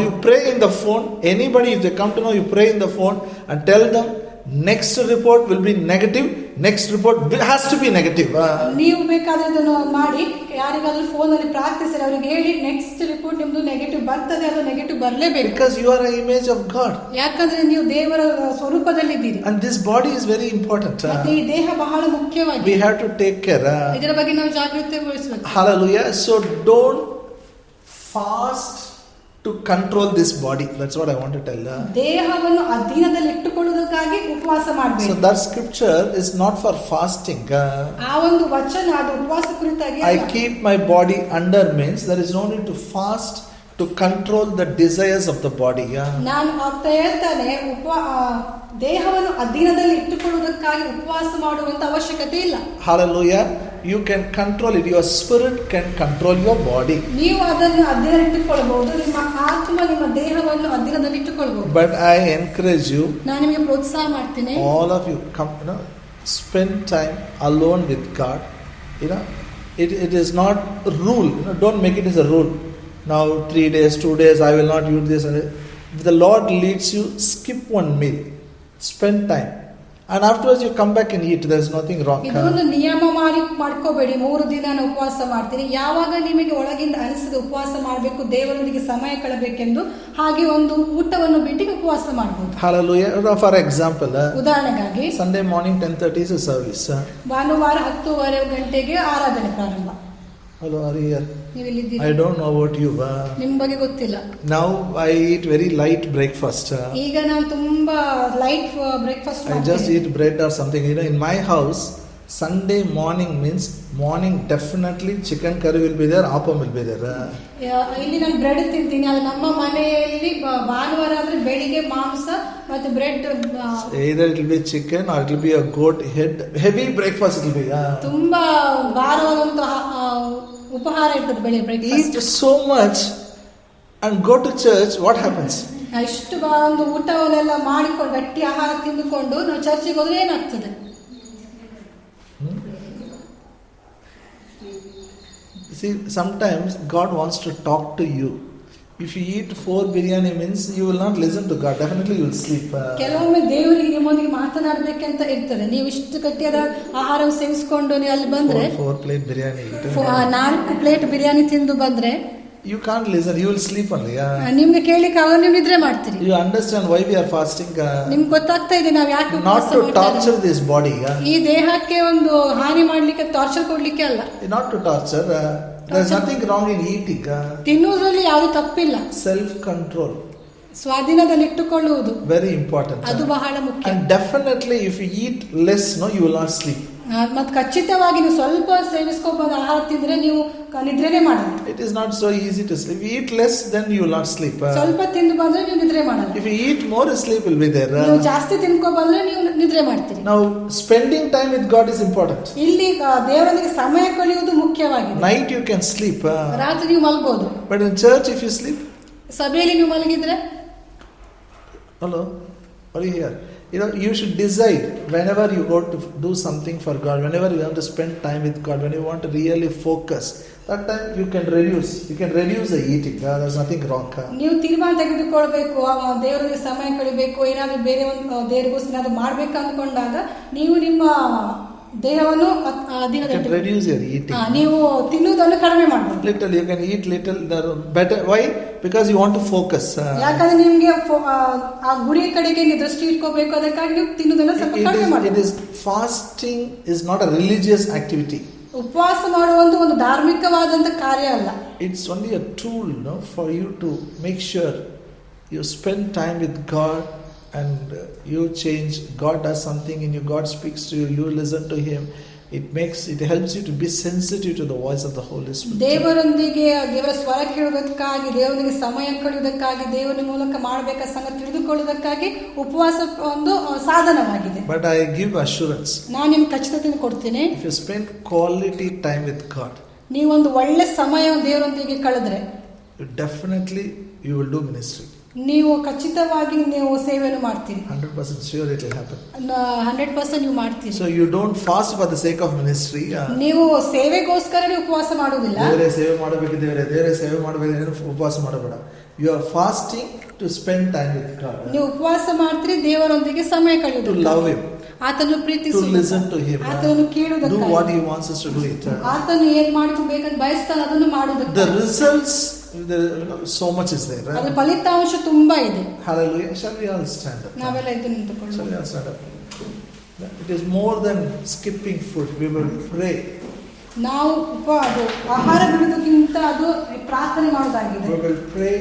You pray in the phone. Anybody, if they come to know, you pray in the phone and tell them next report will be negative. Next report has to be negative. ನೀವು ಬೇಕಾದ್ರೆ ಅದನ್ನು ಮಾಡಿ ಯಾರಿಗಾದ್ರೂ phone ಅಲ್ಲಿ ಪ್ರಾರ್ಥಿಸಿದ್ರೆ ಅವರಿಗೆ ಹೇಳಿ next report ನಿಮ್ದು negative ಬರ್ತದೆ, ಅದು ನೆಗೆಟಿವ್ ಬರಲೇಬೇಕು. Because you are an image of God. ಯಾಕಂದ್ರೆ ನೀವು ದೇವರ ಸ್ವರೂಪದಲ್ಲಿದ್ದೀರಿ. And this body is very important. ಮತ್ತೆ ಈ ದೇಹ ಬಹಳ ಮುಖ್ಯವಾಗಿದೆ. We have to take care. ಇದರ ಬಗ್ಗೆ ನಾವು ಜಾಗೃತಿ ವಹಿಸಬೇಕು. Hallelujah. So don't fast to control this body. That's what I want to tell. ದೇಹವನ್ನು ಅಧೀನದಲ್ಲಿ ಇಟ್ಟುಕೊಳ್ಳುವುದಕ್ಕಾಗಿ ಉಪವಾಸ ಮಾಡಬೇಕು. So that scripture is not for fasting. ಆ ಒಂದು ವಚನ ಅದು ಉಪವಾಸ ಕುರಿತಾಗಿ. I keep my body under means there is no need to fast to control the desires of the body. ನಾನು ಆಗ್ತಾ ಹೇಳ್ತಾನೆ, ದೇಹವನ್ನು ಅಧೀನದಲ್ಲಿ ಇಟ್ಟುಕೊಳ್ಳುವುದಕ್ಕಾಗಿ ಉಪವಾಸ ಮಾಡುವಂತ ಅವಶ್ಯಕತೆ ಇಲ್ಲ. Hallelujah. You can control it. Your spirit can control your body. ನೀವು ಅದನ್ನು ಅಧೀನದಲ್ಲಿ ಇಟ್ಟುಕೊಳ್ಳಬಹುದು, ನಿಮ್ಮ ಆತ್ಮ ನಿಮ್ಮ ದೇಹವನ್ನು ಅಧೀನದಲ್ಲಿ ಇಟ್ಟುಕೊಳ್ಳಬಹುದು. But I encourage you, ನಾನು ನಿಮಗೆ ಪ್ರೋತ್ಸಾಹ ಮಾಡ್ತೀನಿ, all of you come, spend time alone with God. It is not a rule. Don't make it as a rule. Now 3 days, 2 days, I will not use this. If the Lord leads you, skip one meal. Spend time. And afterwards you come back and eat. There is nothing wrong. ಇದೊಂದು ನಿಯಮ ಮಾಡ್ಕೋಬೇಡಿ. 3 ದಿನ ನಾನು ಉಪವಾಸ ಮಾಡ್ತೀನಿ. ಯಾವಾಗ ನಿಮಗೆ ಒಳಗಿಂದ ಅನಿಸಿದ ಉಪವಾಸ ಮಾಡಬೇಕು, ದೇವರೊಂದಿಗೆ ಸಮಯ ಕಳೆಯಬೇಕೆಂದು, ಹಾಗೆ ಒಂದು ಊಟವನ್ನು ಬಿಟ್ಟು ಉಪವಾಸ ಮಾಡಬಹುದು. Hallelujah. For example, ಉದಾಹರಣೆಗಾಗಿ Sunday morning 10:30 is a service. ಭಾನುವಾರ 10:30 ಗಂಟೆಗೆ ಆರಾಧನೆ ಪ್ರಾರಂಭ. Hello, are you here? ನೀವು ಇಲ್ಲಿದ್ದೀರಿ? I don't know about you. ನಿಮ್ಮ ಬಗ್ಗೆ ಗೊತ್ತಿಲ್ಲ. Now I eat very light breakfast. ಈಗ ನಾನು ತುಂಬಾ ಲೈಟ್ ಬ್ರೇಕ್ಫಾಸ್ಟ್ ಮಾಡ್ತೀನಿ. I just eat bread or something. In my house, Sunday morning means morning definitely chicken curry will be there, appam will be there. ಇಲ್ಲಿ ನಾನು bread ತಿಂತೀನಿ. ಅದು ನಮ್ಮ ಮನೆಯಲ್ಲಿ ಭಾನುವಾರ ಆದ್ರೆ ಬೆಳಿಗ್ಗೆ ಮಾಂಸ ಮತ್ತೆ bread. Either it will be chicken or it will be a goat head. Heavy breakfast it will be. ತುಂಬಾ ಭಾರವಾದಂತಹ ಉಪಹಾರ ಇರ್ತದೆ ಬೆಳಿಗ್ಗೆ breakfast. Eat so much and go to church, what happens? ಇಷ್ಟು ಒಂದು ಊಟವನ್ನೆಲ್ಲ ಮಾಡಿಕೊಂಡು ಗಟ್ಟಿ ಆಹಾರ ತಿಂದುಕೊಂಡು ನಾವು ಚರ್ಚಿಗೆ ಹೋದ್ರೆ ಏನಾಗ್ತದೆ? See, sometimes God wants to talk to you. If you eat 4 biryani means you will not listen to God. Definitely you will sleep. ಕೆಲವೊಮ್ಮೆ ದೇವರಿಗೆ ನಿಮ್ಮೊಂದಿಗೆ ಮಾತನಾಡಬೇಕಂತ ಇರ್ತದೆ. ನೀವು ಇಷ್ಟು ಗಟ್ಟಿಯಾದ ಆಹಾರ ಸೇವಿಸಿಕೊಂಡು ನೀವು ಅಲ್ಲಿ ಬಂದ್ರೆ 4 plate biryani. 4 ಪ್ಲೇಟ್ ಬಿರಿಯಾನಿ ತಿಂದು ಬಂದ್ರೆ you can't listen. You will sleep only. ನಿಮ್ಗೆ ಕೇಳಲಿಕ್ಕೆ ಆಗ ನೀವು ನಿದ್ರೆ ಮಾಡ್ತೀರಿ. You understand why we are fasting? ನಿಮ್ಗೆ ಗೊತ್ತಾಗ್ತಾ ಇದೆ ನಾವು ಯಾಕೆ not to torture this body. ಈ ದೇಹಕ್ಕೆ ಒಂದು ಹಾನಿ ಮಾಡ್ಲಿಕ್ಕೆ, ಟಾರ್ಚರ್ ಕೊಡ್ಲಿಕ್ಕೆ ಅಲ್ಲ. Not to torture. There is nothing wrong in eating. ತಿನ್ನುವುದರಲ್ಲಿ ಯಾವುದು ತಪ್ಪಿಲ್ಲ. Self control. ಸ್ವಾಧೀನದಲ್ಲಿಟ್ಟುಕೊಳ್ಳುವುದು very important. ಅದು ಬಹಳ ಮುಖ್ಯ. And definitely if you eat less, you will not sleep. ಮತ್ತು ಖಚಿತವಾಗಿ ನೀವು ಸ್ವಲ್ಪ ಸೇವಿಸ್ಕೋಬಹುದು ಆಹಾರ ತಿಂದ್ರೆ ನೀವು ನಿದ್ರೆನೇ ಮಾಡಲ್ಲ. It is not so easy to sleep. If you eat less, then you will not sleep. ಸ್ವಲ್ಪ ತಿಂದು ಬಂದ್ರೆ ನೀವು ನಿದ್ರೆ ಮಾಡಲ್ಲ. If you eat more, sleep will be there. ನೀವು ಜಾಸ್ತಿ ತಿನ್ಕೋ ಬಂದ್ರೆ ನೀವು ನಿದ್ರೆ ಮಾಡ್ತೀರಿ. Now spending time with God is important. ಇಲ್ಲಿ ದೇವರೊಂದಿಗೆ ಸಮಯ ಕಳೆಯುವುದು ಮುಖ್ಯವಾಗಿದೆ. Night you can sleep. ರಾತ್ರಿ ನೀವು ಮಲಗಬಹುದು. But in church if you sleep, ಸಭೆಯಲ್ಲಿ ನೀವು ಮಲಗಿದ್ರೆ, hello, are you here? You should decide whenever you go to do something for God, whenever you want to spend time with God, when you want to really focus, that time you can reduce the eating. There's nothing wrong. ನೀವು ತೀರ್ಮಾನ ತೆಗೆದುಕೊಳ್ಬೇಕು, ದೇವರಿಗೆ ಸಮಯ ಕಳಿಬೇಕು, ಏನಾದರೂ ಬೇರೆ ಒಂದು ದೇವರಿಗೋಸ್ಕರ ಏನಾದರೂ ಮಾಡ್ಬೇಕು ಅಂದ್ಕೊಂಡಾಗ ನೀವು ನಿಮ್ಮ ದೇಹವನ್ನು reduce your eating. ನೀವು ತಿನ್ನುವುದನ್ನು ಕಡಿಮೆ ಮಾಡಬಹುದು. Little you can eat little better. Why? Because you want to focus. ಯಾಕಂದ್ರೆ ನಿಮಗೆ ಆ ಗುರಿ ಕಡೆಗೆ ನೀವು ದೃಷ್ಟಿ ಇಟ್ಕೋಬೇಕು, ಅದಕ್ಕಾಗಿ ನೀವು ತಿನ್ನುವುದನ್ನು ಸ್ವಲ್ಪ ಕಡಿಮೆ ಮಾಡಿ. It is fasting is not a religious activity. ಉಪವಾಸ ಮಾಡುವುದು ಒಂದು ಧಾರ್ಮಿಕವಾದಂತ ಕಾರ್ಯ ಅಲ್ಲ. It's only a tool, for you to make sure you spend time with God and you change. God does something in you. God speaks to you. You listen to Him. It helps you to be sensitive to the voice of the Holy Spirit. ದೇವರೊಂದಿಗೆ ದೇವರ ಸ್ವರ ಕೇಳುವುದಕ್ಕಾಗಿ, ದೇವರಿಗೆ ಸಮಯ ಕಳೆಯುವುದಕ್ಕಾಗಿ, ದೇವರ ಮೂಲಕ ಮಾಡಬೇಕಾದ ಸಂಗತಿ ತಿಳಿದುಕೊಳ್ಳುವುದಕ್ಕಾಗಿ ಉಪವಾಸ ಒಂದು ಸಾಧನವಾಗಿದೆ. But I give assurance. ನಾನು ನಿಮಗೆ ಖಚಿತತೆಯನ್ನು ಕೊಡ್ತೀನಿ. If you spend quality time with God, ನೀವು ಒಂದು ಒಳ್ಳೆ ಸಮಯ ದೇವರೊಂದಿಗೆ ಕಳೆದ್ರೆ, definitely you will do ministry. ನೀವು ಖಚಿತವಾಗಿ ನೀವು ಸೇವೆಯನ್ನು ಮಾಡ್ತೀರಿ. 100% sure it will happen. 100% ನೀವು ಮಾಡ್ತೀರಿ. So you don't fast for the sake of ministry. ನೀವು ಸೇವೆಗೋಸ್ಕರ ಉಪವಾಸ ಮಾಡುವುದಿಲ್ಲ. ದೇವರೇ ಸೇವೆ ಮಾಡಬೇಕು, ದೇವರೇ ಸೇವೆ ಮಾಡಬೇಕು ಉಪವಾಸ ಮಾಡಬೇಡ. You are fasting to spend time with God. ನೀವು ಉಪವಾಸ ಮಾಡ್ತೀರಿ ದೇವರೊಂದಿಗೆ ಸಮಯ ಕಳೆಯುವುದು. To love Him. ಆತನನ್ನು ಪ್ರೀತಿಸುವುದು. To listen to Him. ಆತನನ್ನು ಕೇಳುವುದಕ್ಕಾಗಿ. Do what He wants us to do it. ಆತನು ಏನು ಮಾಡಬೇಕಂತ ಬಯಸ್ತಾನೆ ಅದನ್ನು ಮಾಡುವುದಕ್ಕಾಗಿ. The results, so much is there. ಅದರ ಫಲಿತಾಂಶ ತುಂಬಾ ಇದೆ. Hallelujah. Shall we all stand up? ನಾವೆಲ್ಲ ಎದ್ದು ನಿಂತುಕೊಳ್ಳೋಣ. Shall we all stand up? It is more than skipping food. We will pray. ನಾವು ಆಹಾರ ಬಿಡುವುದಕ್ಕಿಂತ ಅದು ಪ್ರಾರ್ಥನೆ ಮಾಡುವುದಾಗಿದೆ. We will pray.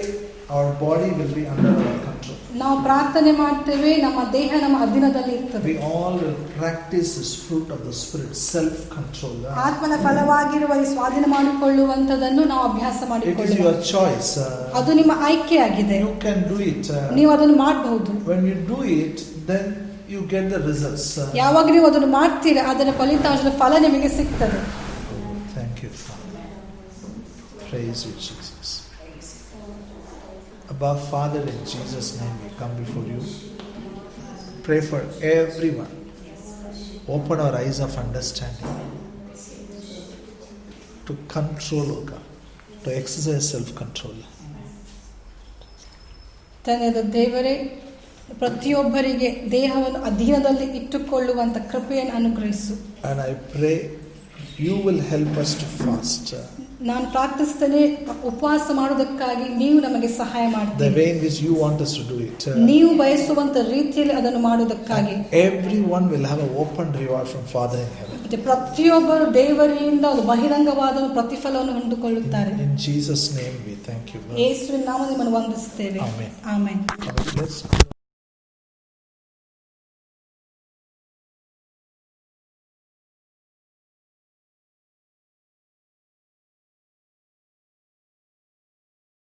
Our body will be under our control. ನಾವು ಪ್ರಾರ್ಥನೆ ಮಾಡ್ತೇವೆ, ನಮ್ಮ ದೇಹ ನಮ್ಮ ಅಧೀನದಲ್ಲಿ ಇರ್ತದೆ. We all will practice this fruit of the Spirit, self-control. ಆತ್ಮನ ಫಲವಾಗಿರುವ ಈ ಸ್ವಾಧೀನ ಮಾಡಿಕೊಳ್ಳುವಂತದನ್ನು ನಾವು ಅಭ್ಯಾಸ ಮಾಡಿಕೊಳ್ಳಬೇಕು. It is your choice. ಅದು ನಿಮ್ಮ ಆಯ್ಕೆಯಾಗಿದೆ. You can do it. ನೀವು ಅದನ್ನು ಮಾಡಬಹುದು. When you do it, then you get the results. ಯಾವಾಗ ನೀವು ಅದನ್ನು ಮಾಡ್ತೀರಾ, ಅದರ ಫಲಿತಾಂಶದ ಫಲ ನಿಮಗೆ ಸಿಗ್ತದೆ. Thank you, Father. Praise you, Jesus. Above Father, in Jesus' name we come before you. Pray for everyone. Open our eyes of understanding to control, O God, to exercise self-control. ತಂದೆಯಾದ ದೇವರೇ, ಪ್ರತಿಯೊಬ್ಬರಿಗೆ ದೇಹವನ್ನು ಅಧೀನದಲ್ಲಿ ಇಟ್ಟುಕೊಳ್ಳುವಂತ ಕೃಪೆಯನ್ನು ಅನುಗ್ರಹಿಸು. And I pray you will help us to fast. ನಾನು ಪ್ರಾರ್ಥಿಸ್ತೇನೆ, ಉಪವಾಸ ಮಾಡುವುದಕ್ಕಾಗಿ ನೀವು ನಮಗೆ ಸಹಾಯ ಮಾಡ್ತೀರಿ. The way in which you want us to do it. ನೀವು ಬಯಸುವಂತ ರೀತಿಯಲ್ಲಿ ಅದನ್ನು ಮಾಡುವುದಕ್ಕಾಗಿ. Everyone will have an open reward from Father in heaven. ಮತ್ತೆ ಪ್ರತಿಯೊಬ್ಬರು ದೇವರಿಂದ ಒಂದು ಬಹಿರಂಗವಾದ ಪ್ರತಿಫಲವನ್ನು ಹೊಂದಿಕೊಳ್ಳುತ್ತಾರೆ. In Jesus' name we thank you. ಯೇಸುವಿನ ನಾಮದಲ್ಲಿ ನಿಮ್ಮನ್ನು ವಂದಿಸುತ್ತೇವೆ. Amen. ಆಮೆನ್.